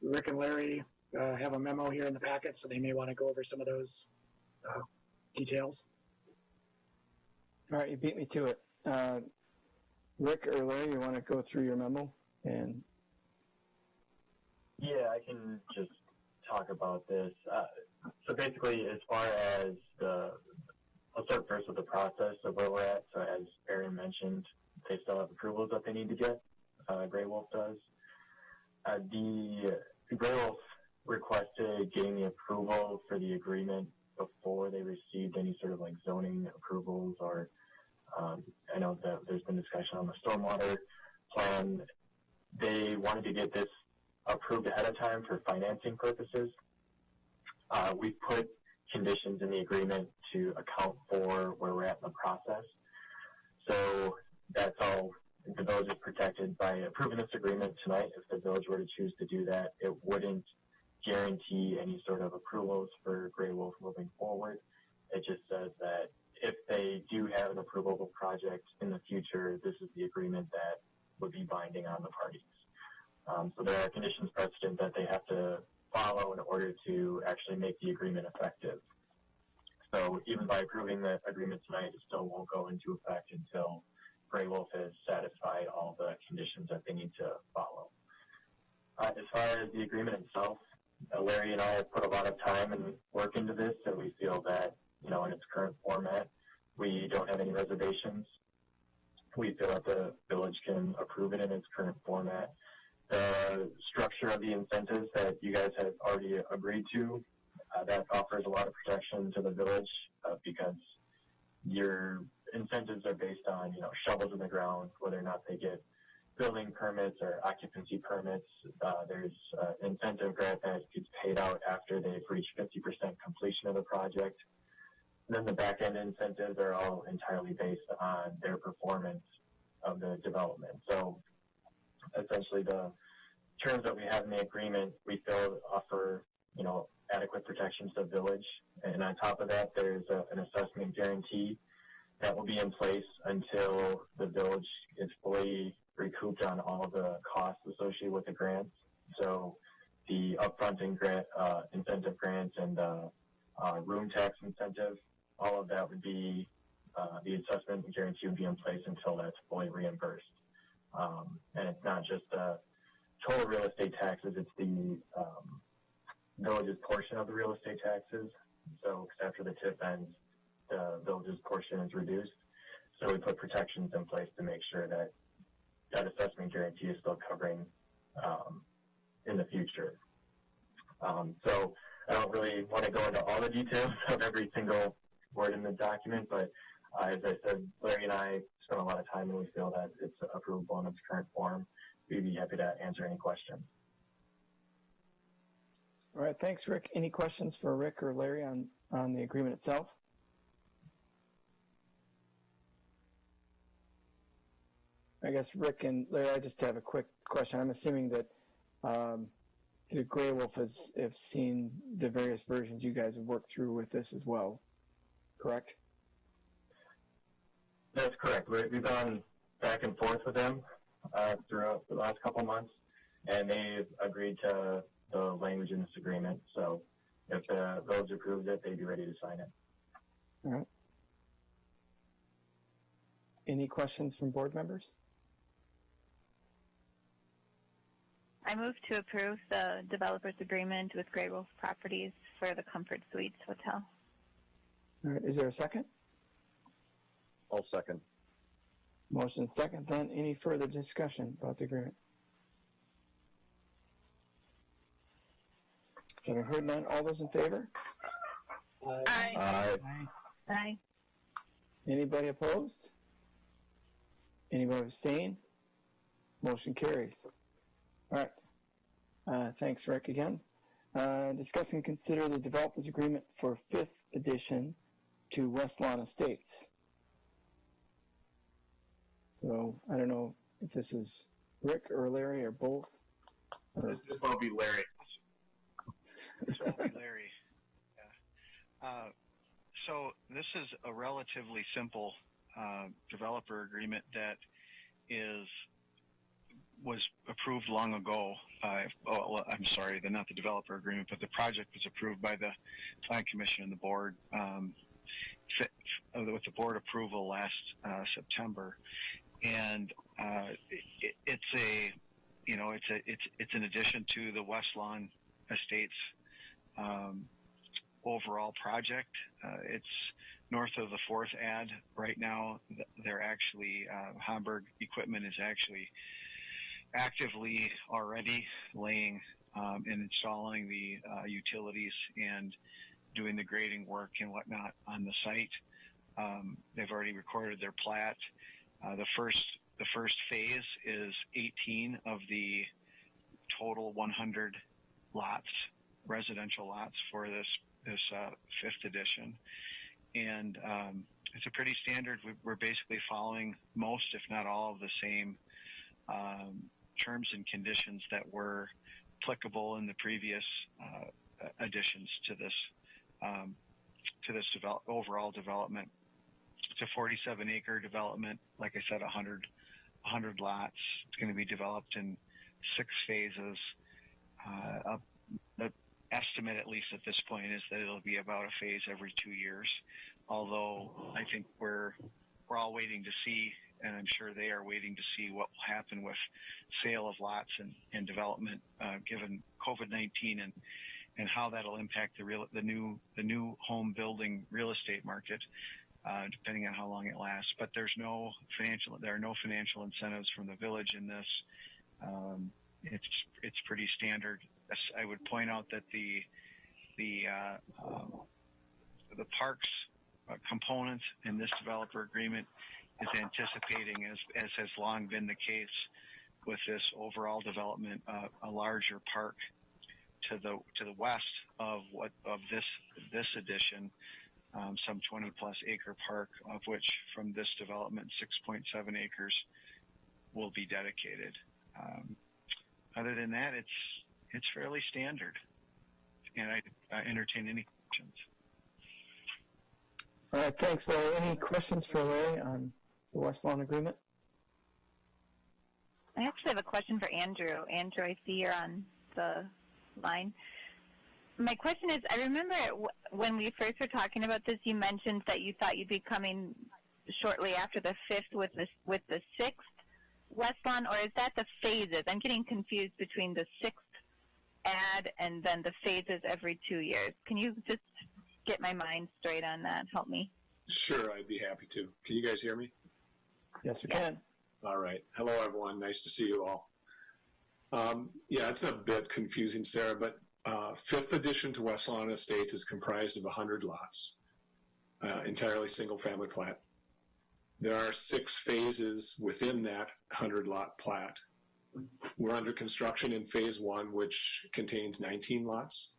Rick and Larry have a memo here in the packet, so they may want to go over some of those details. All right, you beat me to it. Rick or Larry, you want to go through your memo? And yeah, I can just talk about this. So basically, as far as I'll start first with the process of where we're at. So as Aaron mentioned, they still have approvals that they need to get. Grey Wolf does. The Grey Wolf requested getting the approval for the agreement before they received any sort of like zoning approvals or I know that there's been discussion on the stormwater plan. They wanted to get this approved ahead of time for financing purposes. We put conditions in the agreement to account for where we're at in the process. So that's all. The village is protected by approving this agreement tonight. If the village were to choose to do that, it wouldn't guarantee any sort of approvals for Grey Wolf moving forward. It just says that if they do have an approvable project in the future, this is the agreement that would be binding on the parties. So there are conditions precedent that they have to follow in order to actually make the agreement effective. So even by approving the agreement tonight, it still won't go into effect until Grey Wolf has satisfied all the conditions that they need to follow. As far as the agreement itself, Larry and I have put a lot of time and work into this, and we feel that, in its current format, we don't have any reservations. We feel that the village can approve it in its current format. The structure of the incentives that you guys have already agreed to, that offers a lot of protection to the village because your incentives are based on, shovels in the ground, whether or not they get building permits or occupancy permits. There's incentive grant that gets paid out after they've reached 50% completion of the project. And then the back-end incentives are all entirely based on their performance of the development. So essentially the terms that we have in the agreement, we feel offer, adequate protection to the village. And on top of that, there's an assessment guarantee that will be in place until the village is fully recouped on all the costs associated with the grants. So the upfront incentive grants and room tax incentive, all of that would be, the assessment guarantee would be in place until that's fully reimbursed. And it's not just total real estate taxes, it's the village's portion of the real estate taxes. So after the TIF ends, the village's portion is reduced. So we put protections in place to make sure that that assessment guarantee is still covering in the future. So I don't really want to go into all the details of every single word in the document, but As I said, Larry and I spent a lot of time and we feel that it's approvable in its current form. We'd be happy to answer any questions. All right, thanks, Rick. Any questions for Rick or Larry on the agreement itself? I guess Rick and Larry, I just have a quick question. I'm assuming that the Grey Wolf have seen the various versions you guys have worked through with this as well, correct? That's correct. We've gone back and forth with them throughout the last couple months, and they've agreed to the language in this agreement. So if the village approves it, they'd be ready to sign it. All right. Any questions from board members? I move to approve the developer's agreement with Grey Wolf Properties for the Comfort Suites Hotel. All right, is there a second? I'll second. Motion second, then any further discussion about the agreement? Having heard none, all those in favor? Aye. Aye. Aye. Anybody opposed? Anybody abstain? Motion carries. All right. Thanks, Rick, again. Discuss and consider the developers agreement for 5th edition to West Lawn Estates. So I don't know if this is Rick or Larry or both. This will be Larry. This will be Larry. Yeah. So this is a relatively simple developer agreement that was approved long ago. I'm sorry, not the developer agreement, but the project was approved by the Plan Commission and the board with the board approval last September, and it's an addition to the West Lawn Estates overall project. It's north of the 4th ad right now. They're actually Hamburg equipment is actually actively already laying and installing the utilities and doing the grading work and whatnot on the site. They've already recorded their plat. The first phase is 18 of the total 100 lots, residential lots for this 5th edition, and it's a pretty standard. We're basically following most, if not all, of the same terms and conditions that were applicable in the previous additions to this overall development. It's a 47-acre development. Like I said, 100 lots. It's going to be developed in 6 phases. The estimate, at least at this point, is that it'll be about a phase every 2 years. Although I think we're all waiting to see, and I'm sure they are waiting to see what will happen with sale of lots and development, given COVID-19 and how that'll impact the new home building real estate market, depending on how long it lasts. But there are no financial incentives from the village in this. It's pretty standard. I would point out that the parks component in this developer agreement is anticipating, as has long been the case with this overall development, a larger park to the west of this addition, some 20-plus acre park, of which from this development 6.7 acres will be dedicated. Other than that, it's fairly standard, and I entertain any questions. All right, thanks, Larry. Any questions for Larry on the West Lawn agreement? I actually have a question for Andrew. Andrew, I see you're on the line. My question is, I remember when we first were talking about this, you mentioned that you thought you'd be coming shortly after the 5th with the 6th West Lawn, or is that the phases? I'm getting confused between the 6th ad and then the phases every 2 years. Can you just get my mind straight on that? Help me. Sure, I'd be happy to. Can you guys hear me? Yes, we can. All right. Hello, everyone. Nice to see you all. Yeah, it's a bit confusing, Sarah, but 5th edition to West Lawn Estates is comprised of 100 lots, entirely single-family plat. There are 6 phases within that 100-lot plat. We're under construction in phase 1, which contains 19 lots.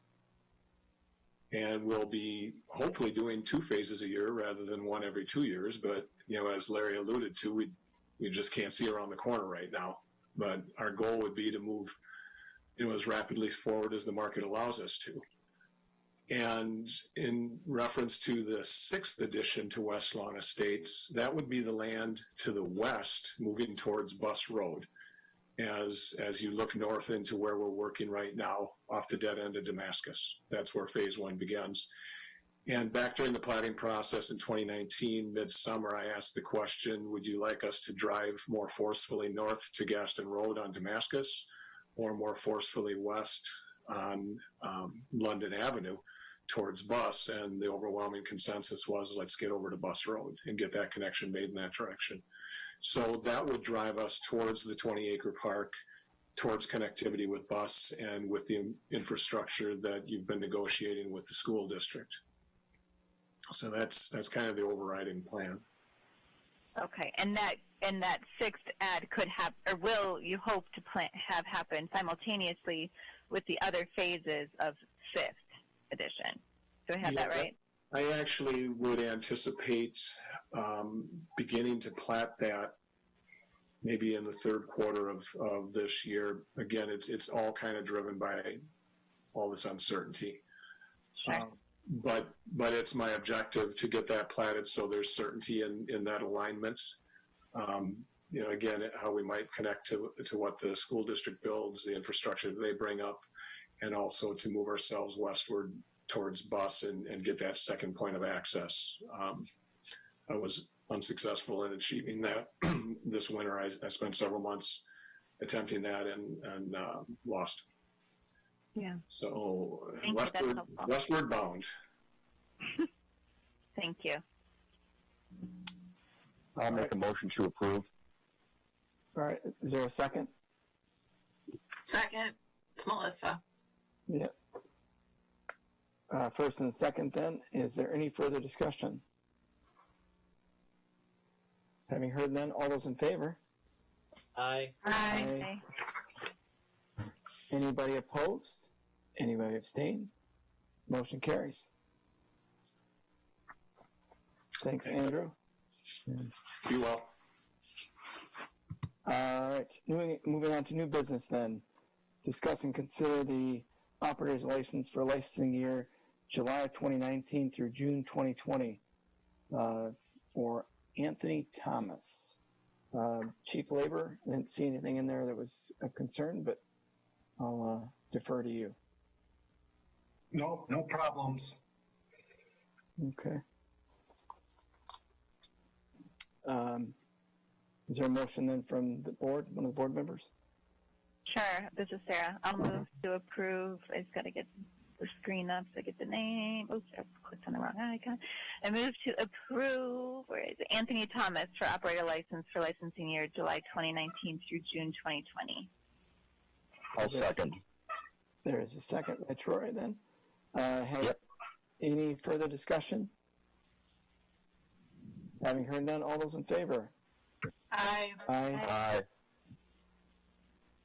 And we'll be hopefully doing 2 phases a year rather than 1 every 2 years. But, as Larry alluded to, we just can't see around the corner right now. But our goal would be to move, as rapidly forward as the market allows us to. And in reference to the 6th addition to West Lawn Estates, that would be the land to the west moving towards Bus Road. As you look north into where we're working right now off the dead end of Damascus. That's where phase 1 begins. And back during the planning process in 2019, midsummer, I asked the question, would you like us to drive more forcefully north to Gaston Road on Damascus or more forcefully west on London Avenue towards Bus? And the overwhelming consensus was, let's get over to Bus Road and get that connection made in that direction. So that would drive us towards the 20-acre park, towards connectivity with Bus and with the infrastructure that you've been negotiating with the school district. So that's kind of the overriding plan. Okay, and that 6th ad could have, or will you hope to have happen simultaneously with the other phases of 5th edition? Do I have that right? I actually would anticipate beginning to plat that maybe in the 3rd quarter of this year. Again, it's all kind of driven by all this uncertainty. Sure. But it's my objective to get that platted so there's certainty in that alignment. Again, how we might connect to what the school district builds, the infrastructure that they bring up, and also to move ourselves westward towards Bus and get that second point of access. I was unsuccessful in achieving that this winter. I spent several months attempting that and lost. Yeah. So Thank westward bound. Thank you. I'll make a motion to approve. All right. Is there a second? Second, it's Melissa. Yeah. First and second then, is there any further discussion? Having heard none, all those in favor? Aye. Aye. Anybody opposed? Anybody abstain? Motion carries. Thanks, Andrew. Be well. All right. Moving on to new business then. Discuss and consider the operator's license for licensing year July 2019 through June 2020 for Anthony Thomas. Chief Labor, I didn't see anything in there that was of concern, but I'll defer to you. No problems. Okay. Is there a motion then from the board, one of the board members? Sure, this is Sarah. I'll move to approve. I just got to get the screen up so I get the name. Oops, I clicked on the wrong icon. I move to approve, where is it? Anthony Thomas for operator license for licensing year July 2019 through June 2020. I'll second. There is a second by Troy then. Any further discussion? Having heard none, all those in favor? Aye. Aye.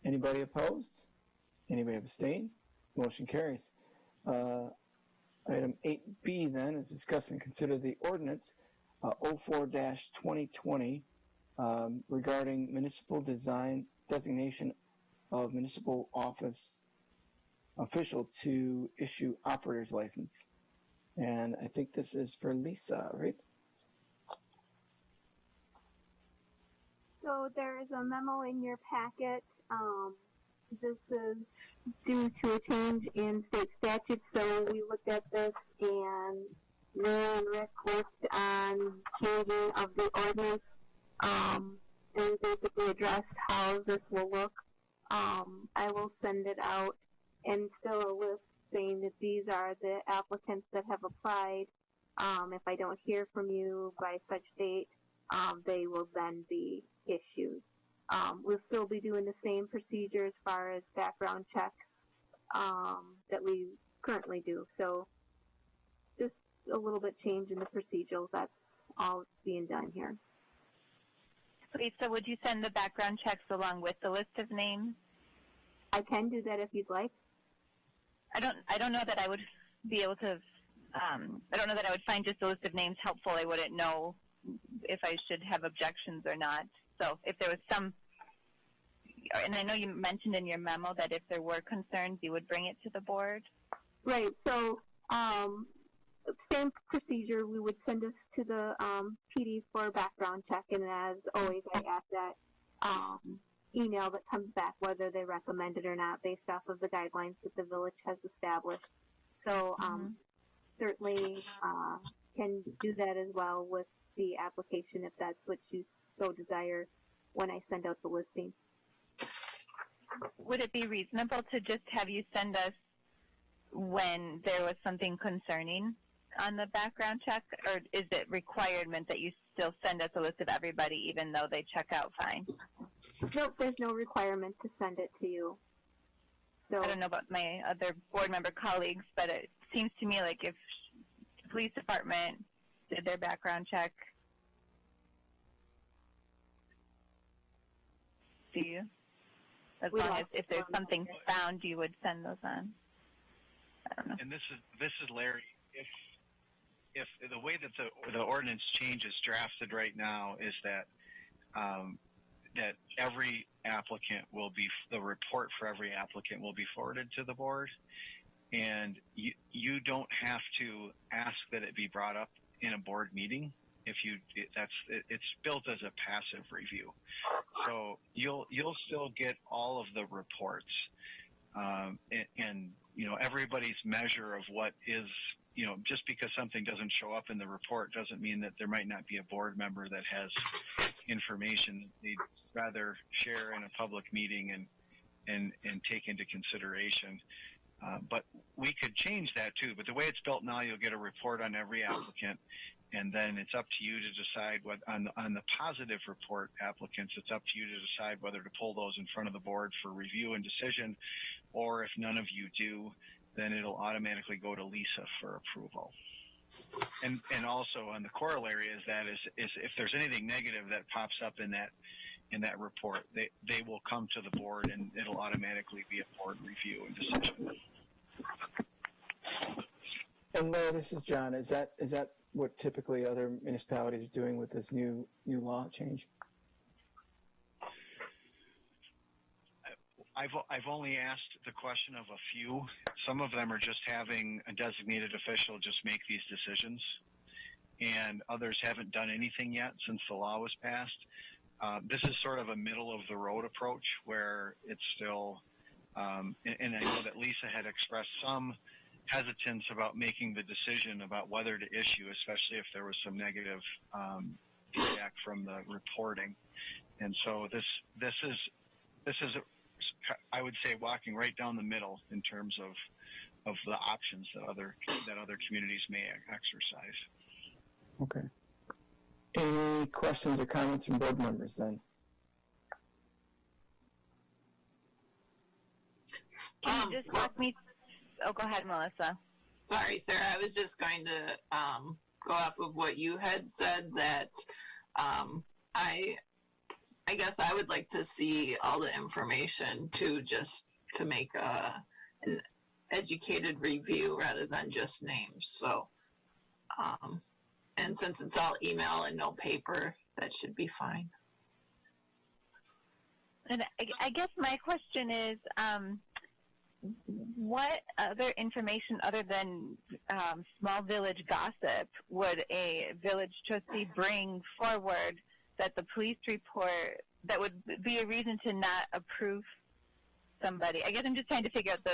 Anybody opposed? Anybody abstain? Motion carries. Item 8B then is discuss and consider the ordinance 04-2020 regarding municipal design designation of municipal office official to issue operator's license. And I think this is for Lisa, right? So there is a memo in your packet. This is due to a change in state statute. So we looked at this, and Ray and Rick worked on changing of the ordinance and basically addressed how this will look. I will send it out, and still a list saying that these are the applicants that have applied. If I don't hear from you by such date, they will then be issued. We'll still be doing the same procedure as far as background checks that we currently do. So just a little bit change in the procedure. That's all that's being done here. Lisa, would you send the background checks along with the list of names? I can do that if you'd like. I don't know that I would be able to. I don't know that I would find just a list of names helpful. I wouldn't know if I should have objections or not. So if there was some, and I know you mentioned in your memo that if there were concerns, you would bring it to the board. Right. So same procedure. We would send us to the PD for a background check, and as always, I ask that email that comes back whether they recommend it or not based off of the guidelines that the village has established. So certainly can do that as well with the application if that's what you so desire when I send out the listing. Would it be reasonable to just have you send us when there was something concerning on the background check, or is it requirement that you still send us a list of everybody even though they check out fine? Nope, there's no requirement to send it to you. So I don't know about my other board member colleagues, but it seems to me like if the police department did their background check, do you? As long as if there's something found, you would send those on. I don't know. And this is Larry. If the way that the ordinance change is drafted right now is that that every applicant will be, the report for every applicant will be forwarded to the board, and you don't have to ask that it be brought up in a board meeting. It's built as a passive review, so you'll still get all of the reports, and everybody's measure of what is, just because something doesn't show up in the report doesn't mean that there might not be a board member that has information they'd rather share in a public meeting and take into consideration. But we could change that too. But the way it's built now, you'll get a report on every applicant, and then it's up to you to decide what on the positive report applicants. It's up to you to decide whether to pull those in front of the board for review and decision, or if none of you do, then it'll automatically go to Lisa for approval. And also on the corollary is if there's anything negative that pops up in that report, they will come to the board and it'll automatically be a board review and decision. And Larry, this is John. Is that what typically other municipalities are doing with this new law change? I've only asked the question of a few. Some of them are just having a designated official just make these decisions, and others haven't done anything yet since the law was passed. This is sort of a middle of the road approach where it's still, and I know that Lisa had expressed some hesitance about making the decision about whether to issue, especially if there was some negative feedback from the reporting. And so this is I would say walking right down the middle in terms of the options that other communities may exercise. Okay. Any questions or comments from board members then? Can you just walk me? Oh, go ahead, Melissa. Sorry, Sarah. I was just going to go off of what you had said, that I guess I would like to see all the information too, just to make an educated review rather than just names. So, and since it's all email and no paper, that should be fine. And I guess my question is, what other information other than small village gossip would a village trustee bring forward that the police report, that would be a reason to not approve somebody? I guess I'm just trying to figure out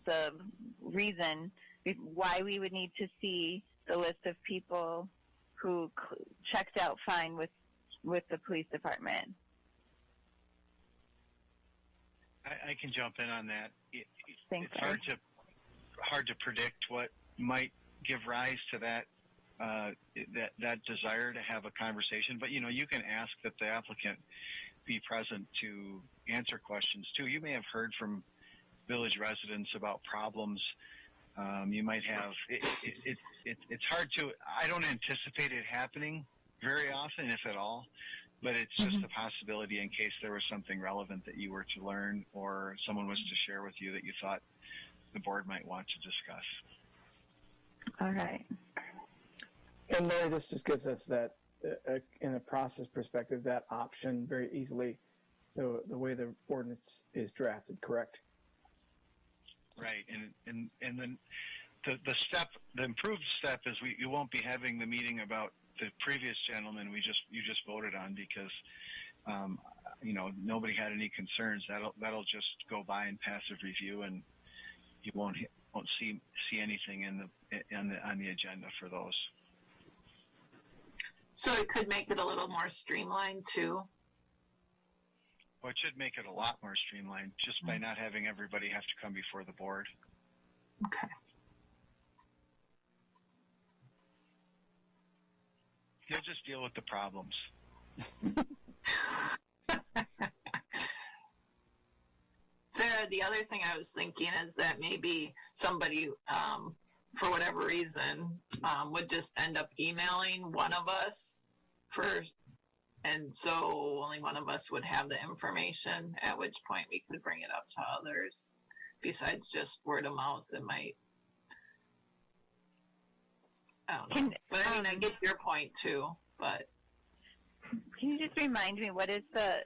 the reason why we would need to see the list of people who checked out fine with the police department. I can jump in on that. It's hard to predict what might give rise to that desire to have a conversation. But you can ask that the applicant be present to answer questions too. You may have heard from village residents about problems. You might have. It's hard to. I don't anticipate it happening very often, if at all, but it's just a possibility in case there was something relevant that you were to learn or someone was to share with you that you thought the board might want to discuss. All right. And Larry, this just gives us that, in a process perspective, that option very easily, the way the ordinance is drafted, correct? Right, and then the improved step is you won't be having the meeting about the previous gentleman you just voted on because nobody had any concerns. That'll just go by in passive review, and you won't see anything on the agenda for those. So it could make it a little more streamlined too. Well, it should make it a lot more streamlined just by not having everybody have to come before the board. Okay. You'll just deal with the problems. Sarah, the other thing I was thinking is that maybe somebody, for whatever reason, would just end up emailing one of us first. And so only one of us would have the information, at which point we could bring it up to others. Besides just word of mouth, it might. I don't know. But I mean, I get your point too. But can you just remind me what is the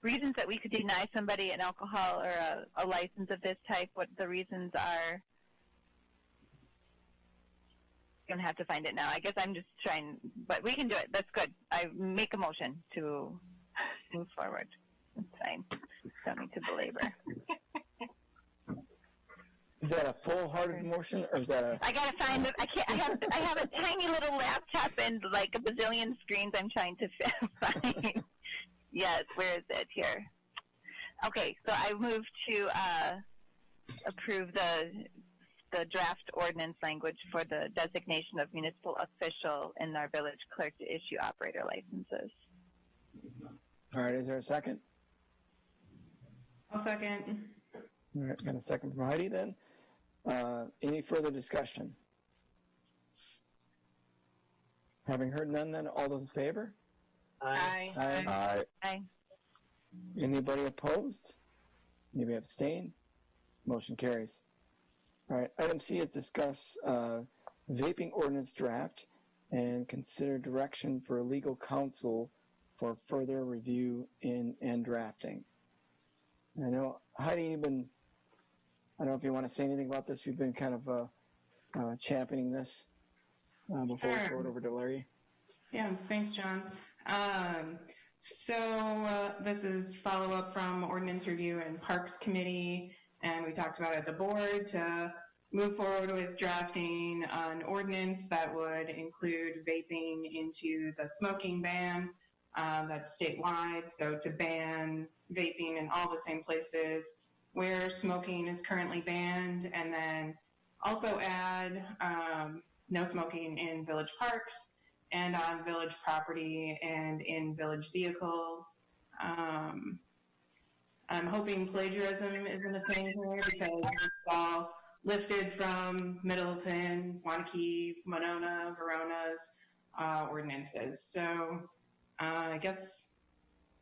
reasons that we could deny somebody an alcohol or a license of this type? What the reasons are? You don't have to find it now. I guess I'm just trying, but we can do it. That's good. I make a motion to move forward. That's fine. Don't need to belabor. Is that a full-hearted motion, or is that a? I gotta find it. I have a tiny little laptop and like a bazillion screens. I'm trying to find. Yes, where is it here? Okay, so I move to approve the draft ordinance language for the designation of municipal official in our village clerk to issue operator licenses. All right, is there a second? I'll second. All right, got a second from Heidi then. Any further discussion? Having heard none then, all those in favor? Aye. Aye. Aye. Aye. Anybody opposed? Anybody abstain? Motion carries. All right, item C is discuss vaping ordinance draft and consider direction for legal counsel for further review and drafting. I know, Heidi, I don't know if you want to say anything about this. We've been kind of championing this before we throw it over to Larry. Yeah, thanks, John. So this is follow-up from Ordinance Review and Parks Committee, and we talked about at the board to move forward with drafting an ordinance that would include vaping into the smoking ban that's statewide, so to ban vaping in all the same places where smoking is currently banned, and then also add no smoking in village parks and on village property and in village vehicles. I'm hoping plagiarism isn't a thing here because it's all lifted from Middleton, Wanakee, Monona, Verona's ordinances. So I guess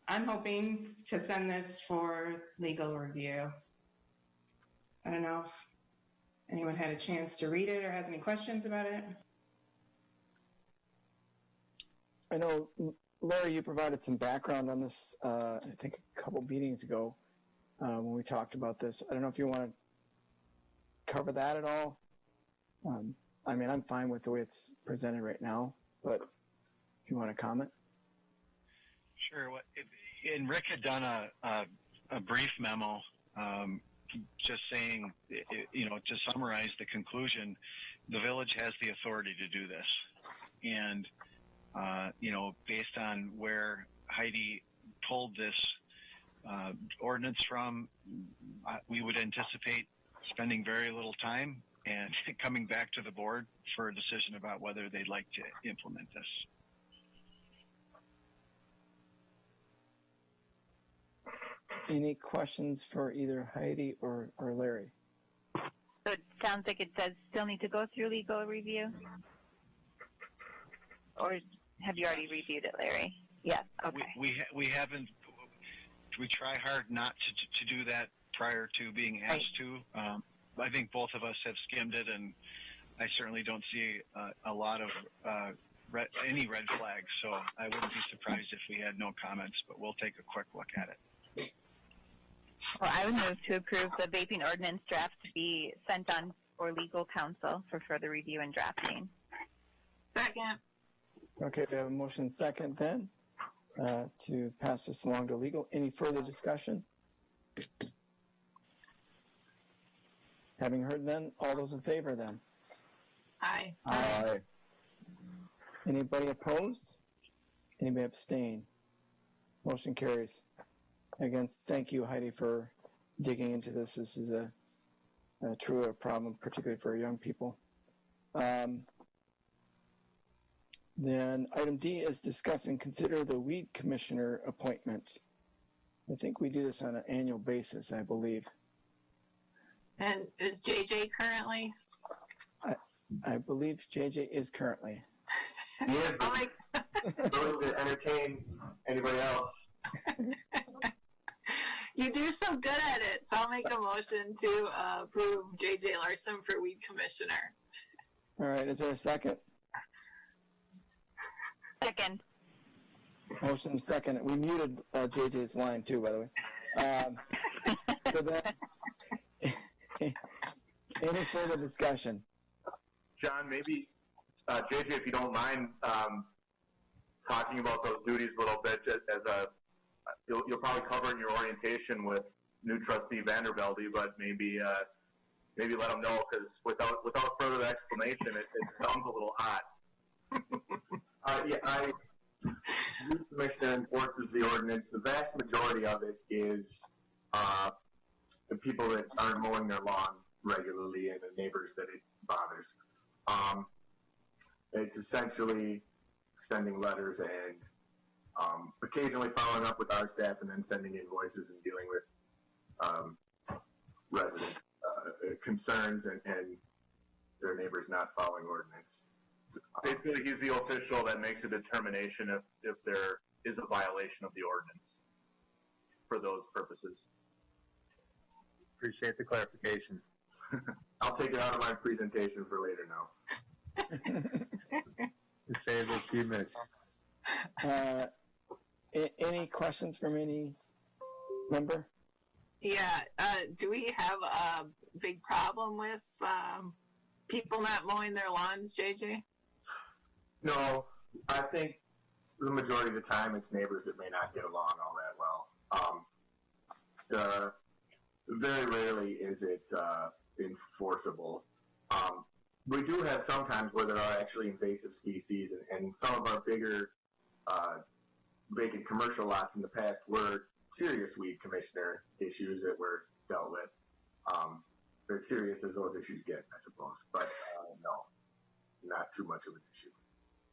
I'm hoping to send this for legal review. I don't know if anyone had a chance to read it or has any questions about it. I know, Larry, you provided some background on this, I think a couple meetings ago when we talked about this. I don't know if you want to cover that at all. I mean, I'm fine with the way it's presented right now, but if you want to comment. Sure. And Rick had done a brief memo just saying, to summarize the conclusion, the village has the authority to do this. And, based on where Heidi pulled this ordinance from, we would anticipate spending very little time and coming back to the board for a decision about whether they'd like to implement this. Any questions for either Heidi or Larry? So it sounds like it does still need to go through legal review? or have you already reviewed it, Larry? Yes. Okay. We haven't. We try hard not to do that prior to being asked to. I think both of us have skimmed it, and I certainly don't see a lot of any red flags. So I wouldn't be surprised if we had no comments, but we'll take a quick look at it. Well, I would move to approve the vaping ordinance draft to be sent on for legal counsel for further review and drafting. Second. Okay, we have a motion second then to pass this along to legal. Any further discussion? Having heard then, all those in favor then? Aye. Aye. Anybody opposed? Anybody abstain? Motion carries. Again, thank you, Heidi, for digging into this. This is a true problem, particularly for young people. Then item D is discuss and consider the weed commissioner appointment. I think we do this on an annual basis, I believe. And is JJ currently? I believe JJ is currently. Yeah, willing to entertain anybody else. You do so good at it, so I'll make a motion to approve JJ Larson for weed commissioner. All right, is there a second? Second. Motion second. We muted JJ's line too, by the way. So then, any further discussion? John, maybe, JJ, if you don't mind talking about those duties a little bit, as you'll probably cover in your orientation with new trustee Vandervelde, but maybe let them know, because without further explanation, it sounds a little odd. Youth Commissioner enforces the ordinance. The vast majority of it is the people that aren't mowing their lawn regularly and the neighbors that it bothers. It's essentially sending letters and occasionally following up with our staff and then sending invoices and dealing with resident concerns and their neighbors not following ordinance. Basically, he's the official that makes a determination if there is a violation of the ordinance for those purposes. Appreciate the clarification. I'll take it out of my presentation for later now. Save a few minutes. Any questions from any member? Yeah, do we have a big problem with people not mowing their lawns, JJ? No, I think the majority of the time it's neighbors that may not get along all that well. Very rarely is it enforceable. We do have sometimes where there are actually invasive species, and some of our bigger vacant commercial lots in the past were serious weed commissioner issues that were dealt with. They're serious as those issues get, I suppose, but no, not too much of an issue.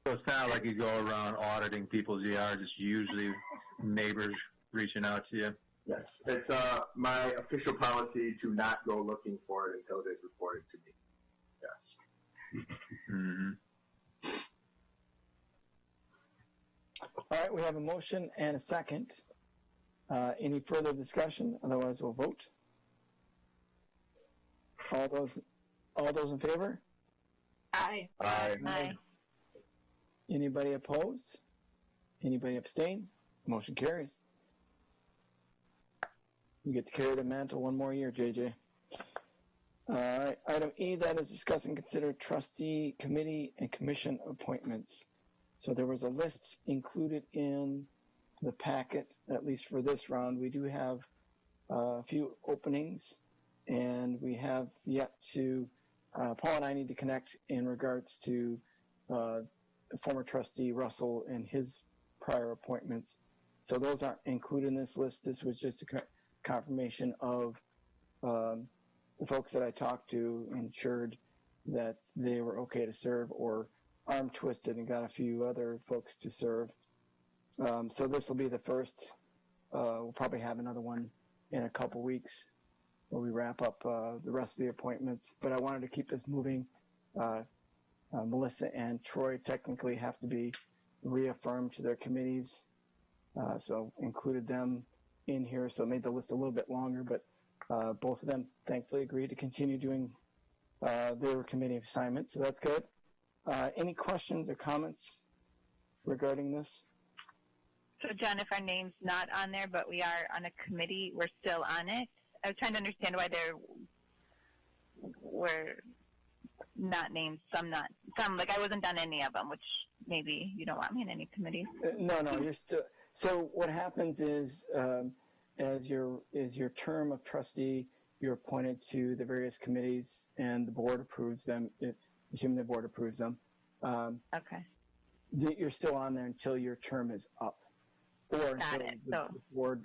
So it's not like you go around auditing people's yards. It's usually neighbors reaching out to you. Yes, it's my official policy to not go looking for it until they've reported to me. Yes. Mm-hmm. All right, we have a motion and a second. Any further discussion? Otherwise, we'll vote. All those in favor? Aye. Aye. Aye. Anybody opposed? Anybody abstain? Motion carries. You get to carry the mantle one more year, JJ. All right, item E then is discuss and consider trustee, committee, and commission appointments. So there was a list included in the packet, at least for this round. We do have a few openings, and we have yet to, Paul and I need to connect in regards to former trustee Russell and his prior appointments. So those aren't included in this list. This was just a confirmation of the folks that I talked to ensured that they were okay to serve, or arm twisted and got a few other folks to serve. So this will be the first. We'll probably have another one in a couple weeks where we wrap up the rest of the appointments. But I wanted to keep this moving Melissa and Troy technically have to be reaffirmed to their committees. So included them in here, so it made the list a little bit longer, but both of them thankfully agreed to continue doing their committee assignments, so that's good. Any questions or comments regarding this? So John, if our name's not on there, but we are on a committee, we're still on it? I was trying to understand why there were not named, some not, some, like I wasn't on any of them, which maybe you don't want me in any committees. No, you're still, so what happens is, as your term of trustee, you're appointed to the various committees and the board approves them, assuming the board approves them. Okay. You're still on there until your term is up. Or until the board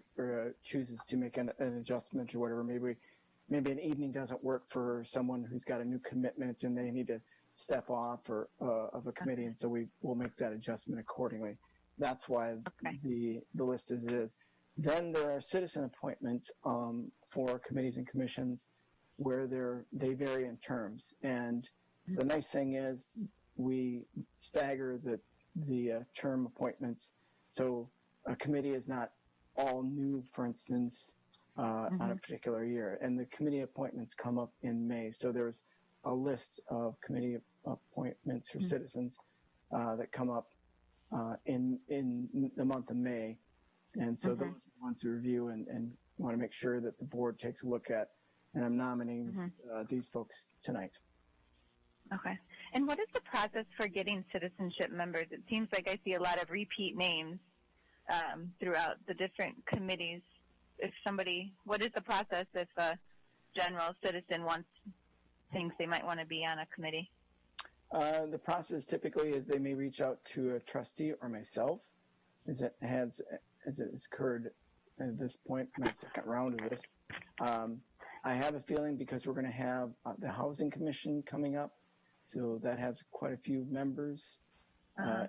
chooses to make an adjustment or whatever. Maybe an evening doesn't work for someone who's got a new commitment and they need to step off of a committee, and so we'll make that adjustment accordingly. That's why the list as it is. Then there are citizen appointments for committees and commissions where they vary in terms. And the nice thing is we stagger the term appointments. So a committee is not all new, for instance, on a particular year. And the committee appointments come up in May. So there's a list of committee appointments for citizens that come up in the month of May. And so those are the ones to review and want to make sure that the board takes a look at. And I'm nominating these folks tonight. Okay. And what is the process for getting citizenship members? It seems like I see a lot of repeat names throughout the different committees. What is the process if a general citizen thinks they might want to be on a committee? The process typically is they may reach out to a trustee or myself, as it has occurred at this point, my second round of this. I have a feeling because we're going to have the Housing Commission coming up, so that has quite a few members,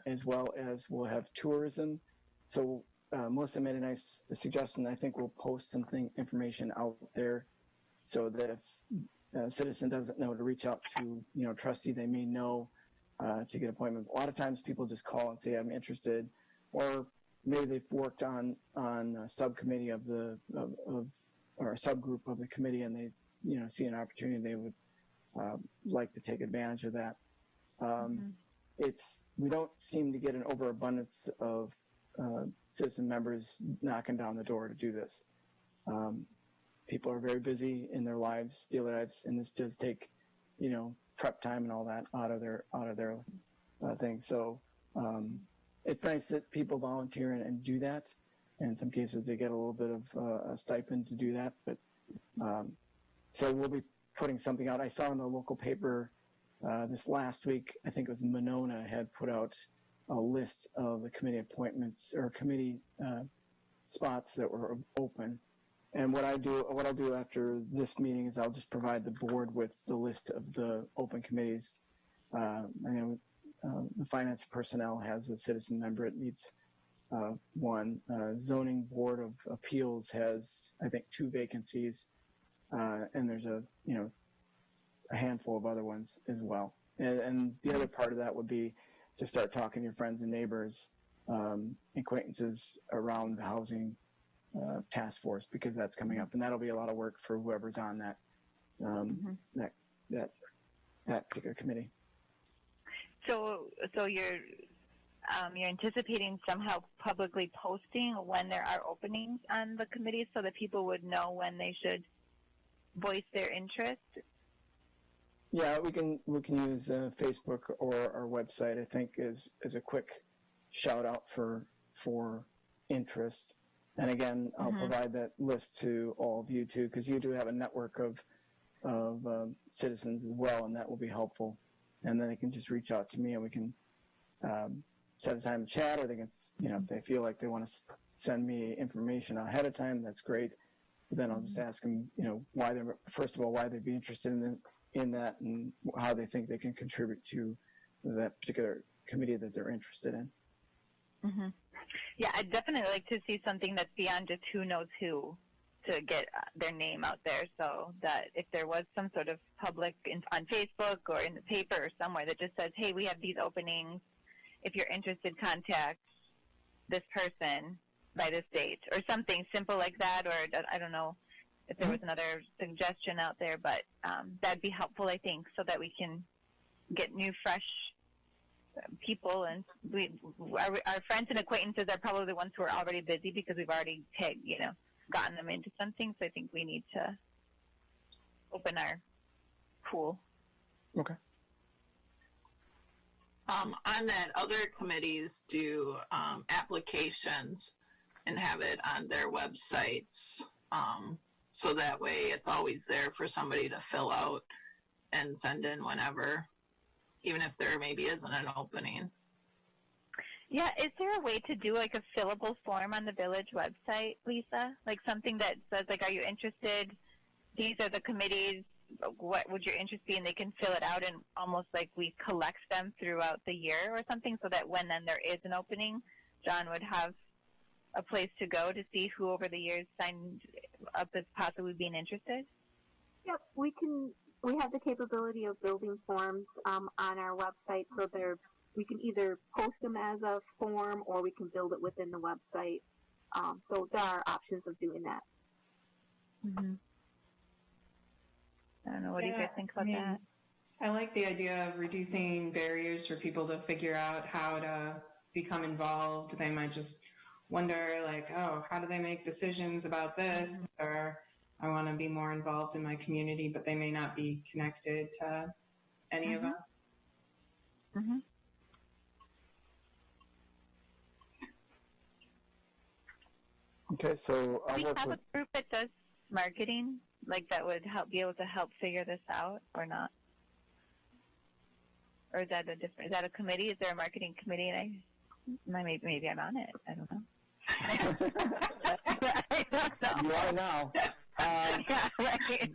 as well as we'll have tourism. So Melissa made a nice suggestion. I think we'll post information out there so that if a citizen doesn't know to reach out to, trustee, they may know to get an appointment. A lot of times people just call and say, I'm interested, or maybe they've worked on a subcommittee of or a subgroup of the committee and they, see an opportunity, they would like to take advantage of that. We don't seem to get an overabundance of citizen members knocking down the door to do this. People are very busy in their lives, daily lives, and this does take, prep time and all that out of their things. So it's nice that people volunteer and do that. And in some cases, they get a little bit of a stipend to do that. But so we'll be putting something out. I saw in the local paper this last week, I think it was Monona had put out a list of the committee appointments or committee spots that were open. And what I'll do after this meeting is I'll just provide the board with the list of the open committees. I know the finance personnel has a citizen member. It needs one. Zoning Board of Appeals has, I think, 2 vacancies. And there's a handful of other ones as well. And the other part of that would be to start talking to your friends and neighbors, acquaintances around the housing task force, because that's coming up, and that'll be a lot of work for whoever's on that that particular committee. So you're anticipating somehow publicly posting when there are openings on the committees so that people would know when they should voice their interest? Yeah, we can use Facebook or our website, I think, as a quick shout out for interest. And again, I'll provide that list to all of you too, because you do have a network of citizens as well, and that will be helpful. And then they can just reach out to me, and we can set a time to chat, or they can, if they feel like they want to send me information ahead of time, that's great. But then I'll just ask them, why they'd be interested in that, and how they think they can contribute to that particular committee that they're interested in. Yeah, I'd definitely like to see something that's beyond just who knows who. to get their name out there, so that if there was some sort of public on Facebook or in the paper or somewhere that just says, hey, we have these openings, if you're interested, contact this person by this date, or something simple like that, or I don't know if there was another suggestion out there, but that'd be helpful, I think, so that we can get new, fresh people, and our friends and acquaintances are probably the ones who are already busy because we've already gotten them into something. So I think we need to open our pool. Okay. On that, other committees do applications and have it on their websites, so that way it's always there for somebody to fill out and send in whenever, even if there maybe isn't an opening. Yeah, is there a way to do like a fillable form on the village website, Lisa? Like something that says, like, are you interested? These are the committees. What would your interest be? And they can fill it out, and almost like we collect them throughout the year or something, so that when then there is an opening, John would have a place to go to see who over the years signed up as possibly being interested? Yep, we have the capability of building forms on our website, so we can either post them as a form or we can build it within the website. So there are options of doing that. Mm-hmm. I don't know. What do you guys think about that? I like the idea of reducing barriers for people to figure out how to become involved. They might just wonder, like, oh, how do they make decisions about this? Or I want to be more involved in my community, but they may not be connected to any of us. Mm-hmm. Okay, so do you have a group that does marketing, like that would be able to help figure this out, or not? Or is that a committee? Is there a marketing committee? And maybe I'm on it. I don't know. You are now. Yeah, right.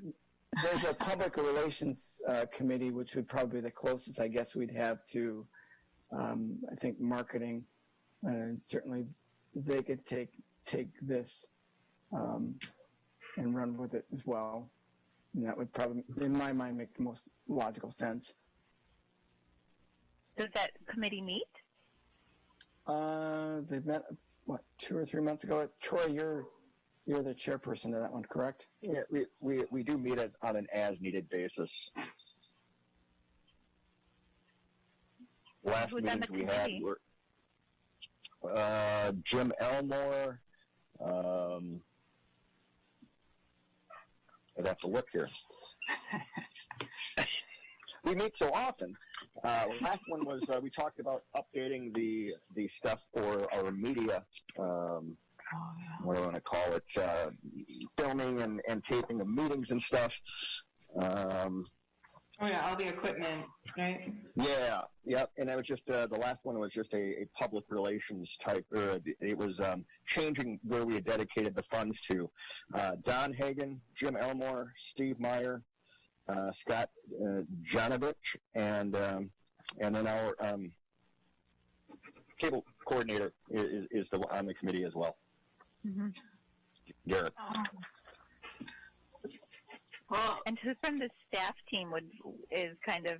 There's a public relations committee, which would probably be the closest, I guess, we'd have to, I think, marketing. Certainly, they could take this and run with it as well. And that would probably, in my mind, make the most logical sense. Does that committee meet? They met, 2 or 3 months ago? Troy, you're the chairperson of that one, correct? Yeah, we do meet it on an as-needed basis. Last meetings we had were Jim Elmore. I'd have to look here. We meet so often. Last one was we talked about updating the stuff for our media. What do I want to call it? Filming and taping of meetings and stuff. Oh yeah, all the equipment, right? Yeah, yep. And that was just the last one was just a public relations type. It was changing where we had dedicated the funds to. Don Hagan, Jim Elmore, Steve Meyer, Scott Janovich, and then our cable coordinator is on the committee as well. Mm-hmm. Garrett. Well, and who from the staff team is kind of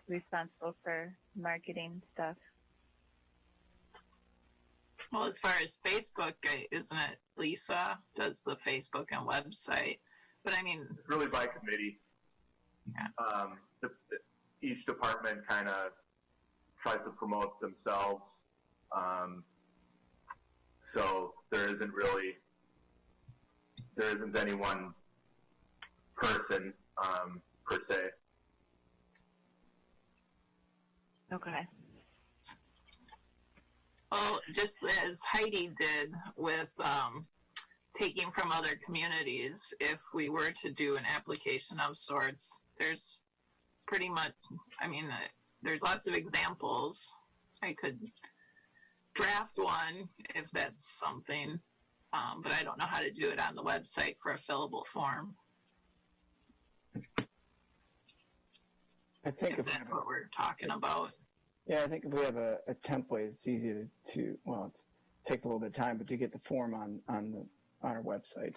responsible for marketing stuff? Well, as far as Facebook, isn't it Lisa does the Facebook and website? But I mean, really by committee. Yeah. Each department kind of tries to promote themselves. So there isn't any one person per se. Okay. Well, just as Heidi did with taking from other communities, if we were to do an application of sorts, there's pretty much, there's lots of examples. I could draft one if that's something, but I don't know how to do it on the website for a fillable form. I think if that's what we're talking about. Yeah, I think if we have a template, it's easy to it takes a little bit of time, but to get the form on on our website.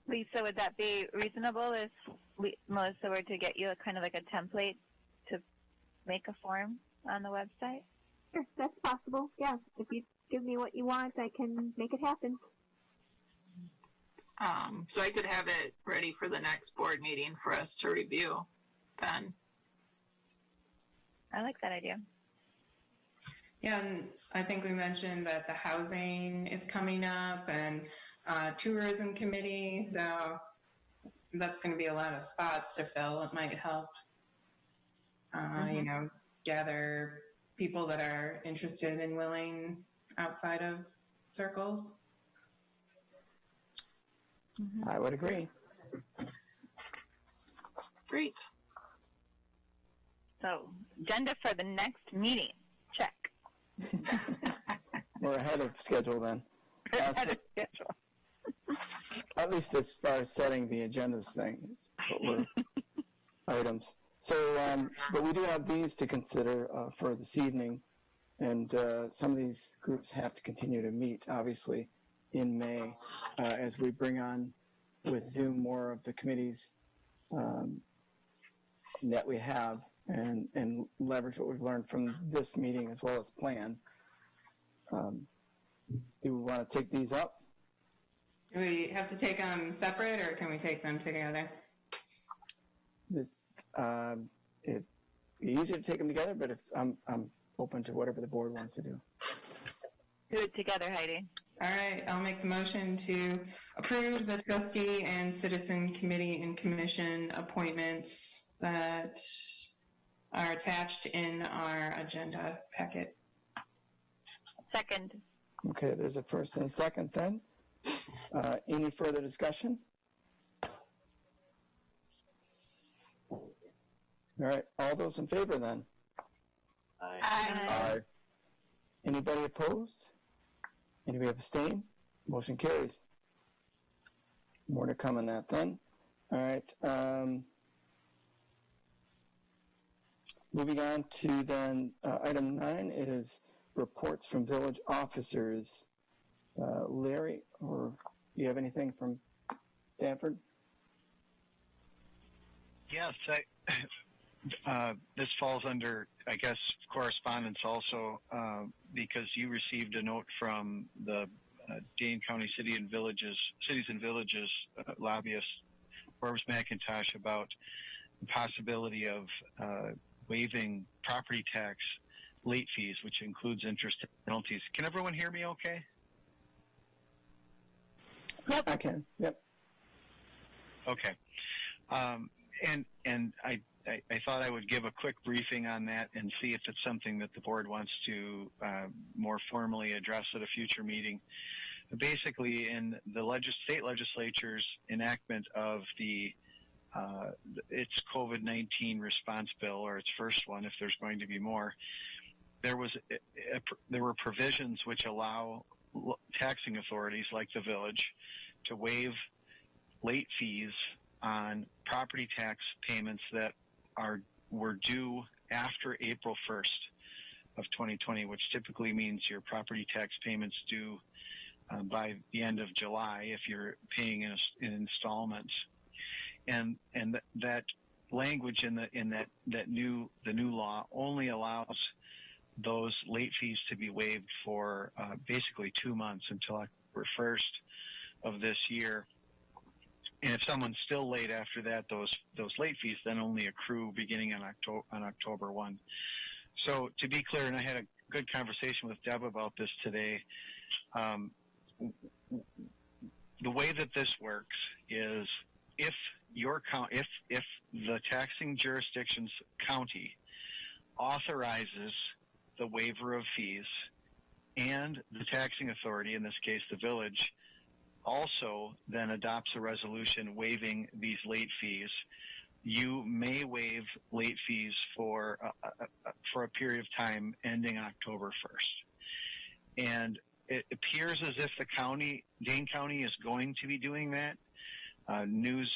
Lisa, would that be reasonable if Melissa were to get you a kind of like a template to make a form on the website? Sure, that's possible. Yeah, if you give me what you want, I can make it happen. So I could have it ready for the next board meeting for us to review then. I like that idea. Yeah, and I think we mentioned that the housing is coming up and tourism committee, so that's going to be a lot of spots to fill. It might help, you know, gather people that are interested and willing outside of circles. I would agree. Great. So, agenda for the next meeting. Check. We're ahead of schedule then. Ahead of schedule. At least as far as setting the agendas things, items. So, but we do have these to consider for this evening, and some of these groups have to continue to meet, obviously, in May, as we bring on with Zoom more of the committees that we have, and leverage what we've learned from this meeting as well as plan. Do we want to take these up? Do we have to take them separate, or can we take them together? This, it'd be easier to take them together, but if I'm open to whatever the board wants to do. Do it together, Heidi. All right, I'll make the motion to approve the trustee and citizen committee and commission appointments that are attached in our agenda packet. Second. Okay, there's a first and a second then. Any further discussion? All right, all those in favor then? Aye. Aye. Anybody opposed? Anybody abstain? Motion carries. More to come on that then. All right. Moving on to then item 9 is reports from village officers. Larry, or do you have anything from Stanford? Yes, this falls under, I guess, correspondence also, because you received a note from the Dane County Cities and Villages lobbyist, Forbes McIntosh, about the possibility of waiving property tax late fees, which includes interest and penalties. Can everyone hear me okay? Yep. I can. Yep. Okay. And I thought I would give a quick briefing on that and see if it's something that the board wants to more formally address at a future meeting. Basically, in the state legislature's enactment of its COVID-19 response bill, or its first one, if there's going to be more, there were provisions which allow taxing authorities like the village to waive late fees on property tax payments that were due after April 1st of 2020, which typically means your property tax payments due by the end of July if you're paying in installments. And that language in the new law only allows those late fees to be waived for basically 2 months until October 1st of this year. And if someone's still late after that, those late fees then only accrue beginning on October 1. So to be clear, and I had a good conversation with Deb about this today, the way that this works is if the taxing jurisdiction's county authorizes the waiver of fees, and the taxing authority, in this case the village, also then adopts a resolution waiving these late fees, you may waive late fees for a period of time ending October 1st. And it appears as if Dane County is going to be doing that. News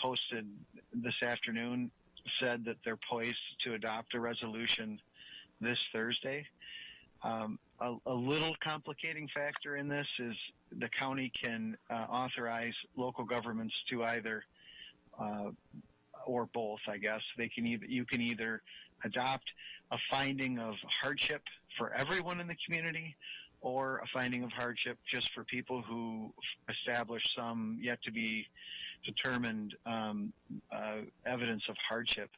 posted this afternoon said that they're poised to adopt a resolution this Thursday. A little complicating factor in this is the county can authorize local governments to either or both, I guess. You can either adopt a finding of hardship for everyone in the community, or a finding of hardship just for people who establish some yet to be determined evidence of hardship.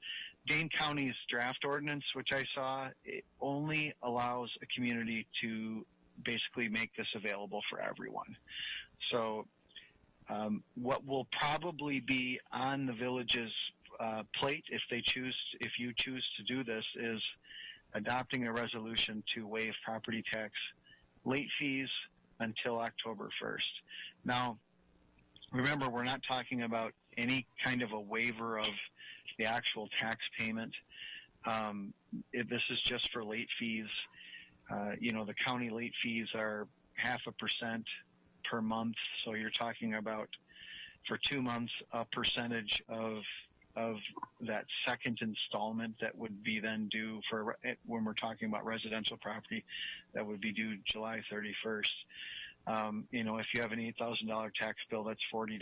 Dane County's draft ordinance, which I saw, it only allows a community to basically make this available for everyone. So what will probably be on the village's plate if you choose to do this is adopting a resolution to waive property tax late fees until October 1st. Now, remember, we're not talking about any kind of a waiver of the actual tax payment. This is just for late fees. The county late fees are 0.5% per month, so you're talking about, for 2 months, a percentage of that second installment that would be then due for, when we're talking about residential property, that would be due July 31st. If you have an $8,000 tax bill, that's $40.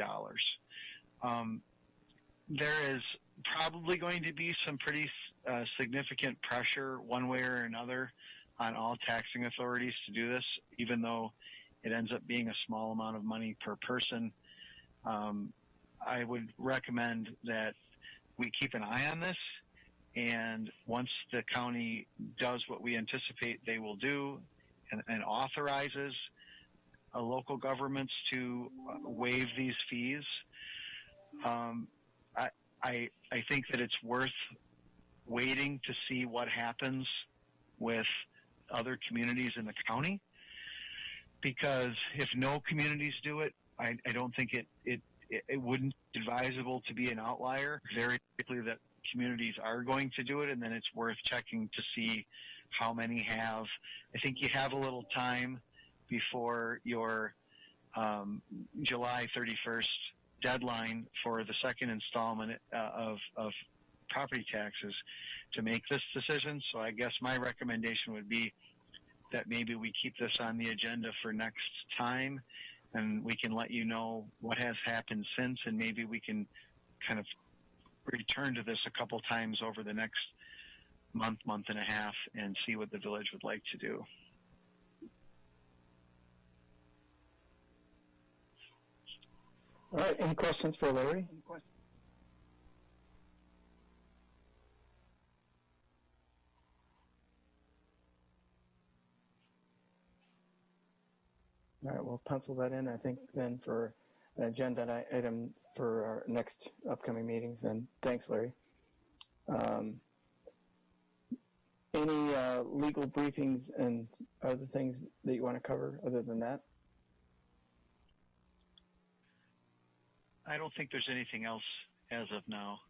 There is probably going to be some pretty significant pressure one way or another on all taxing authorities to do this, even though it ends up being a small amount of money per person. I would recommend that we keep an eye on this, and once the county does what we anticipate they will do and authorizes local governments to waive these fees, I think that it's worth waiting to see what happens with other communities in the county, because if no communities do it, I don't think it wouldn't be advisable to be an outlier. Very likely that communities are going to do it, and then it's worth checking to see how many have. I think you have a little time before your July 31st deadline for the second installment of property taxes to make this decision. So I guess my recommendation would be that maybe we keep this on the agenda for next time, and we can let you know what has happened since, and maybe we can kind of return to this a couple times over the next month and a half and see what the village would like to do. All right, any questions for Larry? All right, we'll pencil that in, I think, then for an agenda item for our next upcoming meetings then. Thanks, Larry. Any legal briefings and other things that you want to cover other than that? I don't think there's anything else as of now.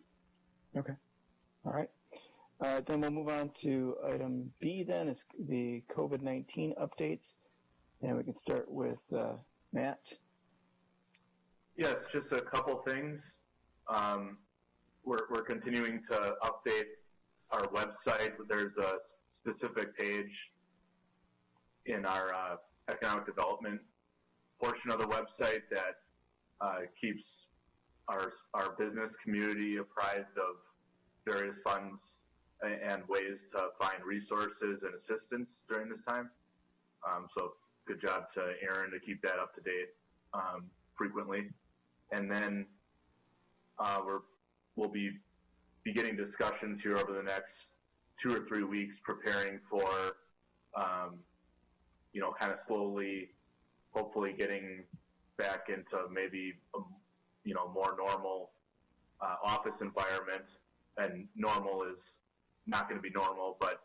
Okay. All right. Then we'll move on to item B then, is the COVID-19 updates. And we can start with Matt. Yes, just a couple things. We're continuing to update our website. There's a specific page in our economic development portion of the website that keeps our business community apprised of various funds and ways to find resources and assistance during this time. So good job to Aaron to keep that up to date frequently. And then we'll be beginning discussions here over the next 2 or 3 weeks, preparing for, kind of slowly, hopefully getting back into maybe more normal office environment. And normal is not going to be normal, but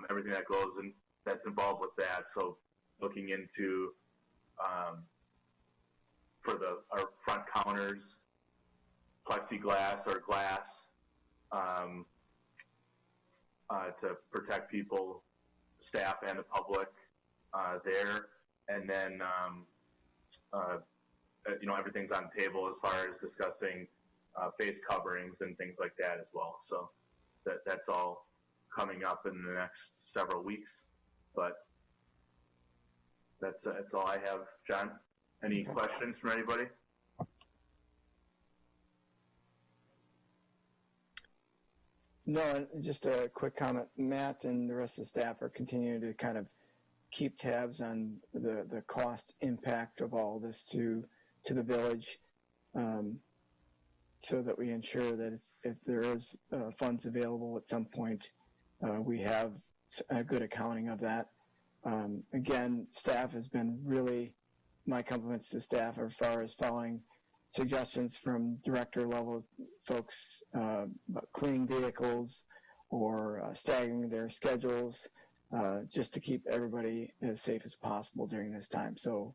everything that goes and that's involved with that. So looking into for our front counters, plexiglass or glass to protect people, staff, and the public there. And then everything's on the table as far as discussing face coverings and things like that as well. So that's all coming up in the next several weeks. But That's all I have, John. Any questions from anybody? No, and just a quick comment. Matt and the rest of the staff are continuing to kind of keep tabs on the cost impact of all this to the village, so that we ensure that if there is funds available at some point, we have a good accounting of that. Again, staff has been really, my compliments to staff as far as following suggestions from director level folks about cleaning vehicles or staggering their schedules, just to keep everybody as safe as possible during this time. So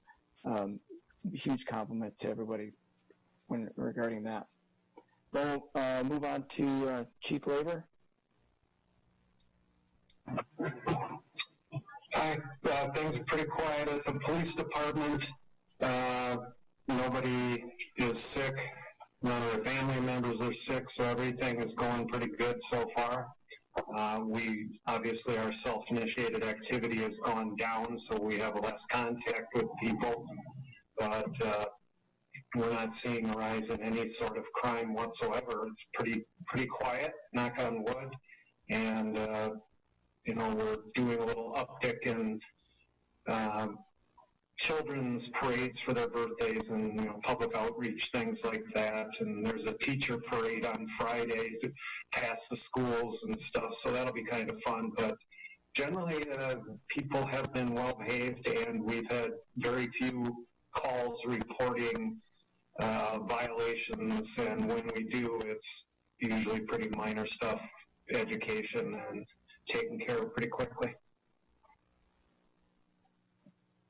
huge compliment to everybody regarding that. We'll move on to Chief Labor. Hi, things are pretty quiet at the police department. Nobody is sick. None of their family members are sick, so everything is going pretty good so far. We obviously, our self-initiated activity has gone down, so we have less contact with people, but we're not seeing a rise in any sort of crime whatsoever. It's pretty quiet, knock on wood, and we're doing a little uptick in children's parades for their birthdays and public outreach, things like that. And there's a teacher parade on Friday to pass the schools and stuff, so that'll be kind of fun. But generally, people have been well behaved, and we've had very few calls reporting violations. And when we do, it's usually pretty minor stuff, education, and taken care of pretty quickly.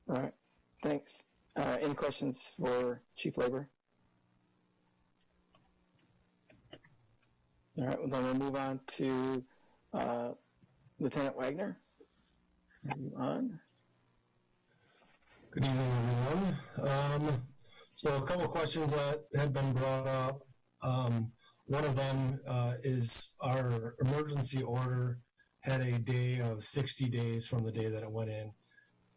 All right, thanks. Any questions for Chief Labor? All right, well, then we'll move on to Lieutenant Wagner. Are you on? Good evening, everyone. So a couple of questions that have been brought up. One of them is our emergency order had a day of 60 days from the day that it went in.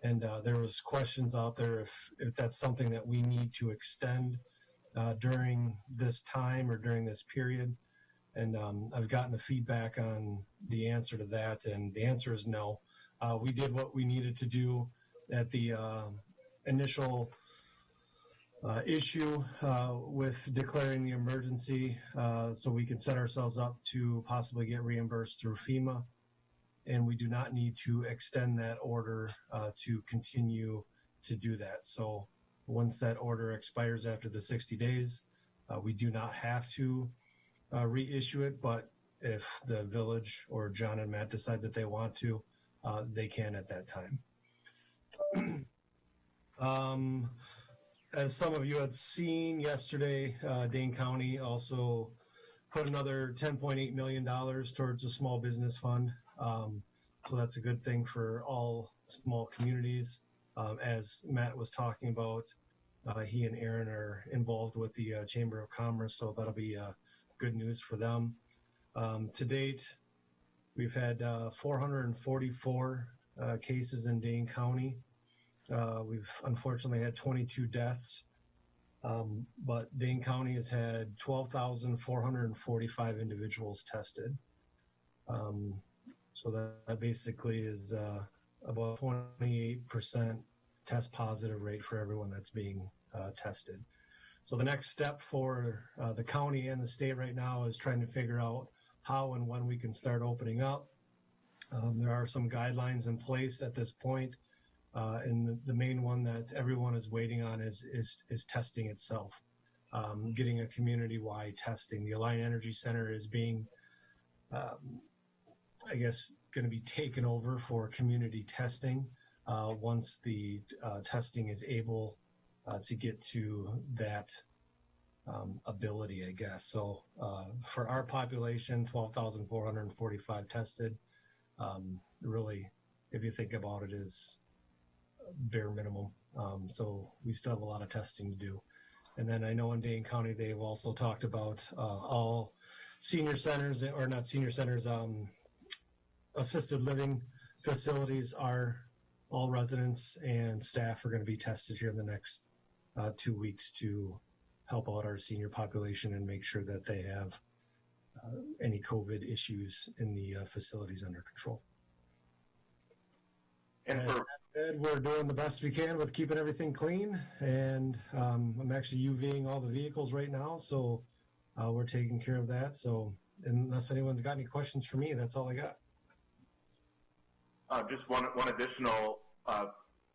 And there was questions out there if that's something that we need to extend during this time or during this period. And I've gotten the feedback on the answer to that, and the answer is no. We did what we needed to do at the initial issue with declaring the emergency, so we can set ourselves up to possibly get reimbursed through FEMA. And we do not need to extend that order to continue to do that. So once that order expires after the 60 days, we do not have to reissue it, but if the village or John and Matt decide that they want to, they can at that time. As some of you had seen yesterday, Dane County also put another $10.8 million towards a small business fund. So that's a good thing for all small communities. As Matt was talking about, he and Aaron are involved with the Chamber of Commerce, so that'll be good news for them. To date, we've had 444 cases in Dane County. We've unfortunately had 22 deaths, but Dane County has had 12,445 individuals tested. So that basically is about 28% test positive rate for everyone that's being tested. So the next step for the county and the state right now is trying to figure out how and when we can start opening up. There are some guidelines in place at this point, and the main one that everyone is waiting on is testing itself, getting a community-wide testing. The Alliant Energy Center is being I guess, going to be taken over for community testing once the testing is able to get to that ability, I guess. So for our population, 12,445 tested, really, if you think about it, is bare minimum. So we still have a lot of testing to do. And then I know in Dane County, they've also talked about all senior centers, or not senior centers, assisted living facilities are all residents and staff are going to be tested here in the next 2 weeks to help out our senior population and make sure that they have any COVID issues in the facilities under control. And we're doing the best we can with keeping everything clean, and I'm actually UVing all the vehicles right now, so we're taking care of that. So unless anyone's got any questions for me, that's all I got. Just one additional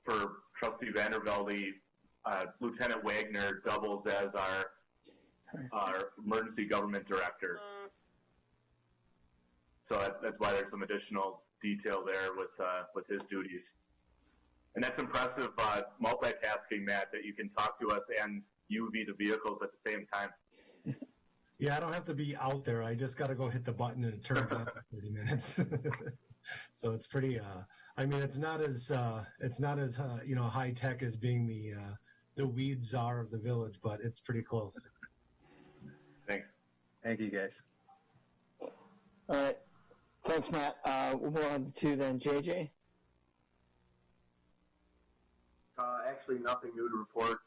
for Trustee Vandervelde, Lieutenant Wagner doubles as our emergency government director. So that's why there's some additional detail there with his duties. And that's impressive multitasking, Matt, that you can talk to us and UV the vehicles at the same time. Yeah, I don't have to be out there. I just got to go hit the button and it turns on in 30 minutes. So it's pretty. I mean, it's not as high tech as being the weed czar of the village, but it's pretty close. Thanks. Thank you, guys. All right. Thanks, Matt. We'll move on to then JJ. Actually, nothing new to report.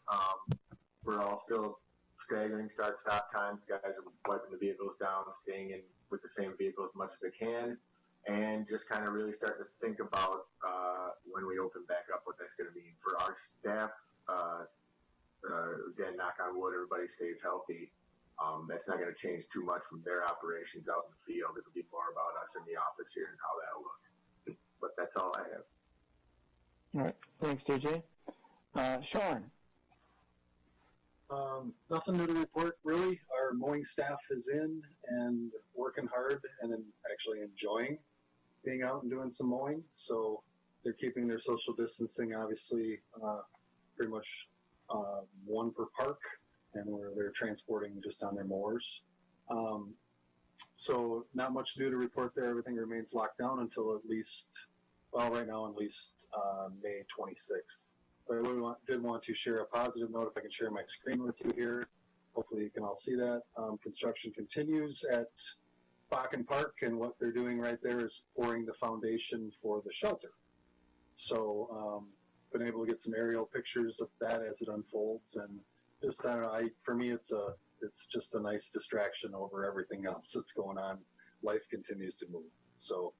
We're all still staggering start-stop times. Guys are wiping the vehicles down, staying in with the same vehicle as much as they can, and just kind of really starting to think about when we open back up what that's going to mean for our staff. Again, knock on wood, everybody stays healthy. That's not going to change too much from their operations out in the field. It'll be more about us in the office here and how that'll look. But that's all I have. All right. Thanks, JJ. Sean. Nothing new to report, really. Our mowing staff is in and working hard and then actually enjoying being out and doing some mowing. So they're keeping their social distancing, obviously, pretty much one per park, and where they're transporting just on their mowers. So not much new to report there. Everything remains locked down until at least, right now at least May 26th. But I really did want to share a positive note, if I can share my screen with you here. Hopefully you can all see that. Construction continues at Bakken Park, and what they're doing right there is pouring the foundation for the shelter. So been able to get some aerial pictures of that as it unfolds, and just, I don't know, for me it's just a nice distraction over everything else that's going on. Life continues to move. So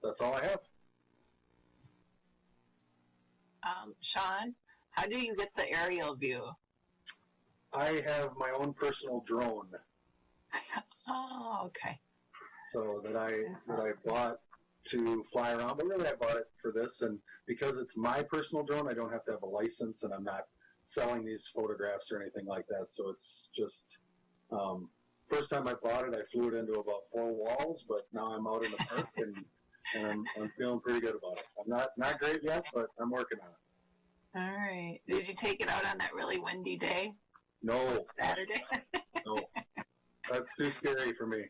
that's all I have. Sean, how do you get the aerial view? I have my own personal drone. Oh, okay. So that I bought to fly around, but really I bought it for this, and because it's my personal drone, I don't have to have a license, and I'm not selling these photographs or anything like that. So it's just first time I bought it, I flew it into about 4 walls, but now I'm out in the park and I'm feeling pretty good about it. I'm not great yet, but I'm working on it. All right. Did you take it out on that really windy day? No. Saturday? No. That's too scary for me.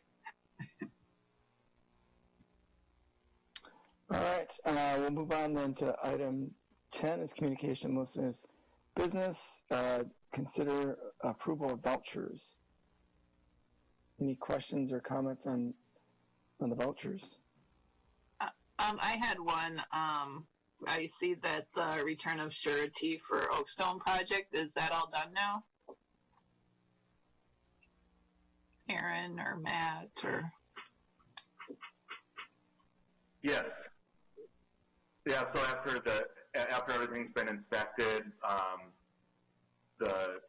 All right. We'll move on then to item 10 is communication listeners business. Consider approval of vouchers. Any questions or comments on the vouchers? I had one. I see that the return of surety for Oakstone project, is that all done now? Aaron or Matt or? Yes. Yeah. So after everything's been inspected, the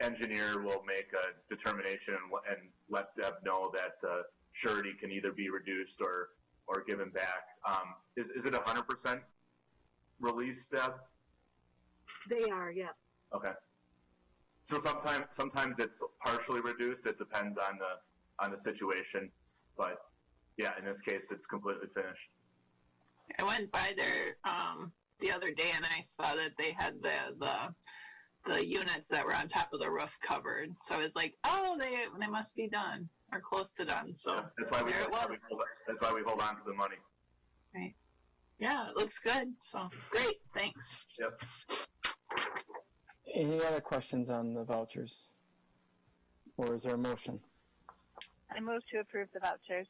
engineer will make a determination and let Deb know that the surety can either be reduced or given back. Is it 100% released, Deb? They are, yeah. Okay. So sometimes it's partially reduced. It depends on the situation, but yeah, in this case, it's completely finished. I went by there the other day and I saw that they had the units that were on top of the roof covered. So I was like, oh, they must be done or close to done. So yeah, that's why we hold on to the money. Right. Yeah, it looks good. So great, thanks. Yep. Any other questions on the vouchers? Or is there a motion? I move to approve the vouchers.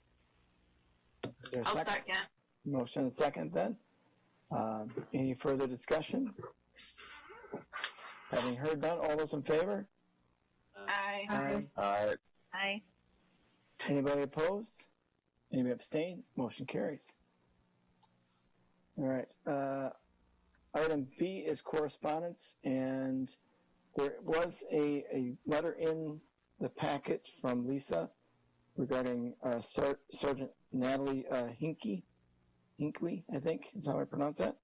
Is there a I'll second. Motion and second then. Any further discussion? Having heard none, all those in favor? Aye. Aye. Anybody opposed? Anybody abstain? Motion carries. All right. Item B is correspondence, and there was a letter in the packet from Lisa regarding Sergeant Natalie Hinkley, I think is how I pronounce that.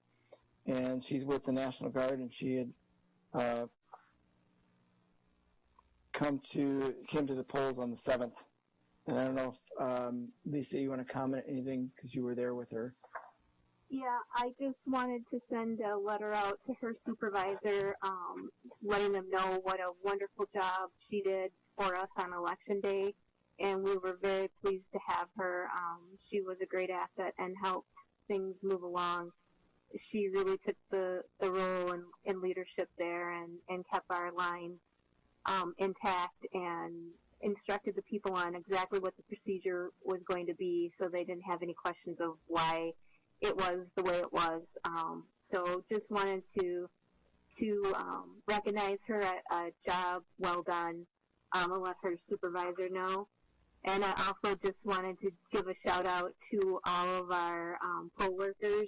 And she's with the National Guard, and she had came to the polls on the 7th. And I don't know if, Lisa, you want to comment anything because you were there with her? Yeah, I just wanted to send a letter out to her supervisor, letting them know what a wonderful job she did for us on Election Day. And we were very pleased to have her. She was a great asset and helped things move along. She really took the role in leadership there and kept our lines intact and instructed the people on exactly what the procedure was going to be, so they didn't have any questions of why it was the way it was. So just wanted to recognize her at a job well done, and let her supervisor know. And I also just wanted to give a shout out to all of our poll workers,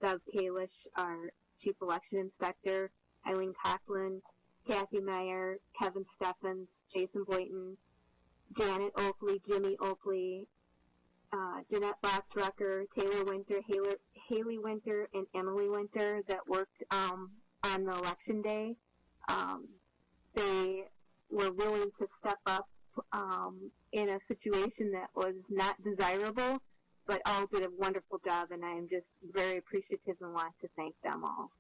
Doug Kalish, our Chief Election Inspector, Eileen Coughlin, Kathy Meyer, Kevin Steffens, Jason Boynton, Janet Oakley, Jimmy Oakley, Jeanette Boxrucker, Taylor Winter, Haley Winter, and Emily Winter that worked on the election day. They were willing to step up in a situation that was not desirable, but all did a wonderful job, and I am just very appreciative and want to thank them all.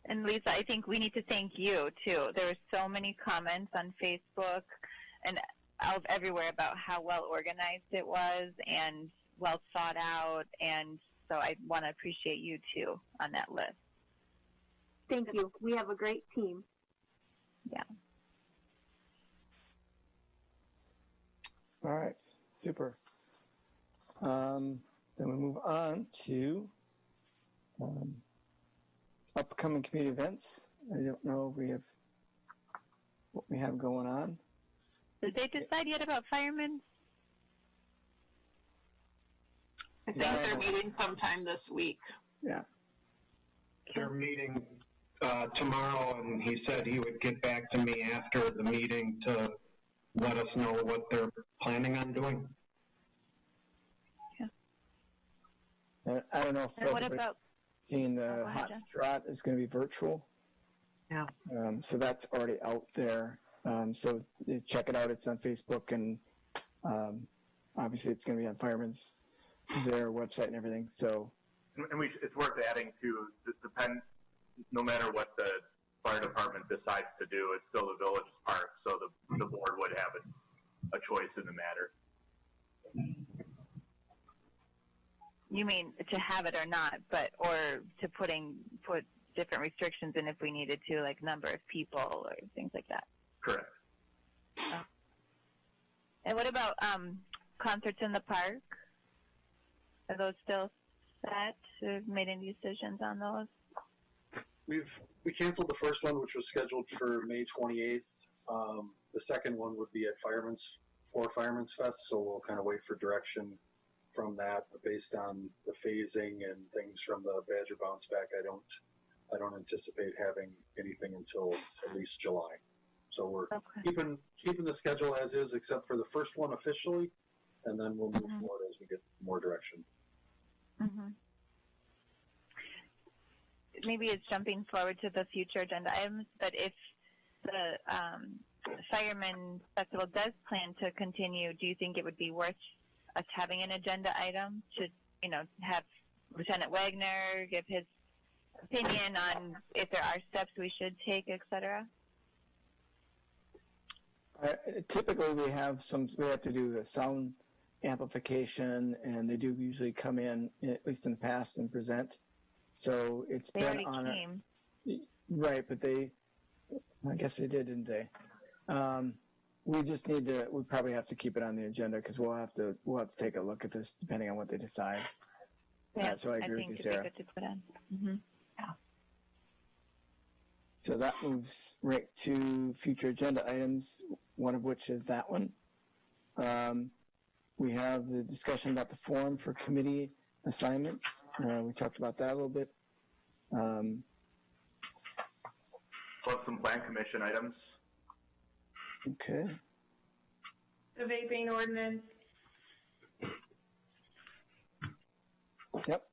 And Lisa, I think we need to thank you too. There were so many comments on Facebook and everywhere about how well organized it was and well thought out, and so I want to appreciate you too on that list. Thank you. We have a great team. Yeah. All right, super. Then we move on to upcoming community events. I don't know if what we have going on. Did they decide yet about firemen? I think they're meeting sometime this week. Yeah. They're meeting tomorrow, and he said he would get back to me after the meeting to let us know what they're planning on doing. I don't know if what about seeing the hot trot is going to be virtual. Yeah. So that's already out there. So check it out. It's on Facebook, and obviously it's going to be on Fireman's their website and everything. So, and it's worth adding to no matter what the fire department decides to do, it's still the village's park, so the board would have a choice in the matter. You mean to have it or not, or to put different restrictions in if we needed to, like number of people or things like that? Correct. Oh. And what about concerts in the park? Are those still set? Have you made any decisions on those? We canceled the first one, which was scheduled for May 28th. The second one would be at Fireman's Fest, so we'll kind of wait for direction from that. But based on the phasing and things from the Badger bounce back, I don't anticipate having anything until at least July. So we're keeping the schedule as is, except for the first one officially, and then we'll move forward as we get more direction. Mm-hmm. Maybe it's jumping forward to the future agenda items, but if the Fireman Festival does plan to continue, do you think it would be worth us having an agenda item to, have Lieutenant Wagner give his opinion on if there are steps we should take, etc.? Typically, we have to do a sound amplification, and they do usually come in, at least in the past, and present. So it's been on it. Right, but I guess they did, didn't they? We just we probably have to keep it on the agenda because we'll have to take a look at this depending on what they decide. Yeah, So I agree with you, think Sarah. it'd be good to put on. Mm-hmm. So that moves right to future agenda items, one of which is that one. We have the discussion about the form for committee assignments. We talked about that a little bit. Plus some plan commission items. Okay. The vaping ordinance. Yep.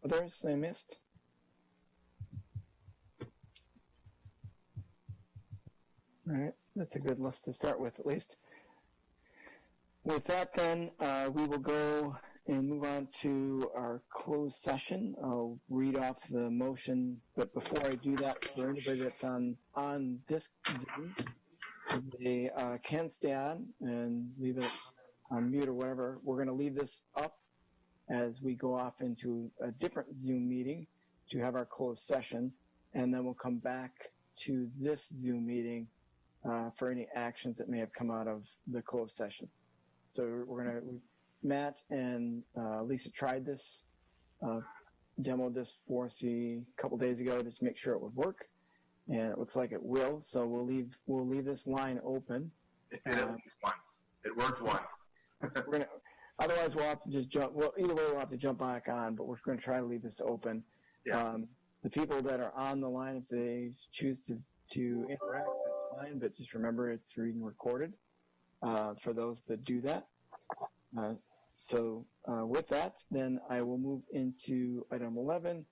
Others I missed? All right, that's a good list to start with, at least. With that, then, we will go and move on to our closed session. I'll read off the motion, but before I do that, for anybody that's on this Zoom, they can stay on and leave it on mute or whatever. We're going to leave this up as we go off into a different Zoom meeting to have our closed session, and then we'll come back to this Zoom meeting for any actions that may have come out of the closed session. So Matt and Lisa tried this, demoed this for us a couple days ago just to make sure it would work, and it looks like it will. So we'll leave this line open. It did at least once. It worked once. Otherwise, we'll have to just jump. Well, either way, we'll have to jump back on, but we're going to try to leave this open. Yeah. The people that are on the line, if they choose to interact, that's fine. But just remember, it's being recorded for those that do that. So with that, then I will move into item 11,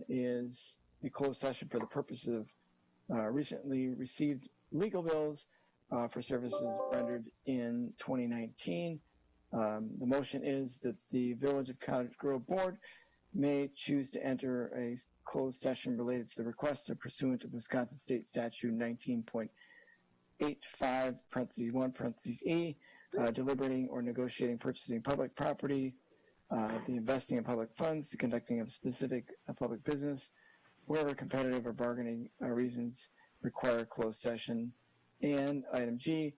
is the closed session for the purpose of recently received legal bills for services rendered in 2019. The motion is that the Village of Cottage Grove Board may choose to enter a closed session related to the request pursuant to Wisconsin State Statute 19.85 (1) (e), deliberating or negotiating purchasing public property, the investing in public funds, the conducting of specific public business, wherever competitive or bargaining reasons require closed session. And item G,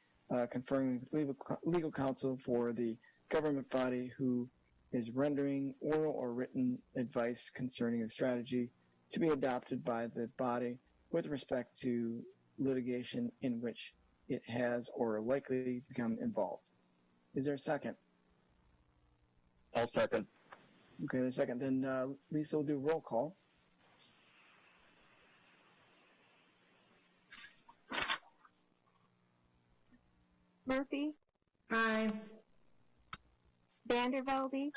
conferring with legal counsel for the government body who is rendering oral or written advice concerning the strategy to be adopted by the body with respect to litigation in which it has or likely become involved. Is there a second? I'll second. Okay, a second. Then Lisa will do roll call. Murphy, Aye. Vandervelde,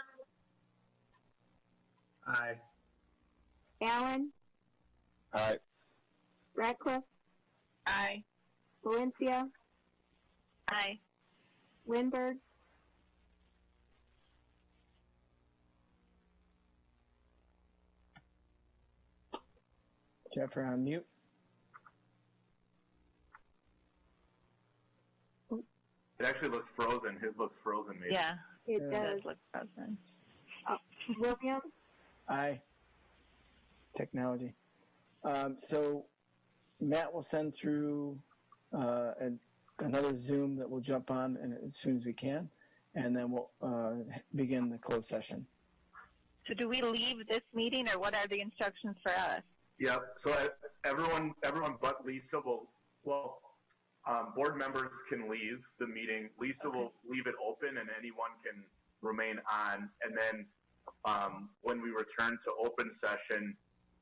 Aye. Allen, Aye. Radcliffe, Aye. Valencia, Aye. Lindbergh, Jeff, on mute. It actually looks frozen. His looks frozen, maybe. Yeah, it does does. look frozen. Williams, Aye. Technology. So Matt will send through another Zoom that we'll jump on as soon as we can, and then we'll begin the closed session. So do we leave this meeting, or what are the instructions for us? Yep. So everyone but Lisa board members can leave the meeting. Lisa will leave it open, and anyone can remain on. And then when we return to open session,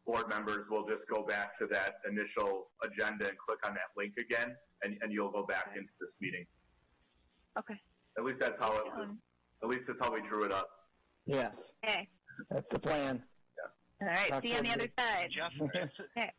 board members will just go back to that initial agenda and click on that link again, and you'll go back into this meeting. Okay. At least that's how we drew it up. Yes. Okay. That's the plan. All right. Talk See you on the other side. Jeff, Okay.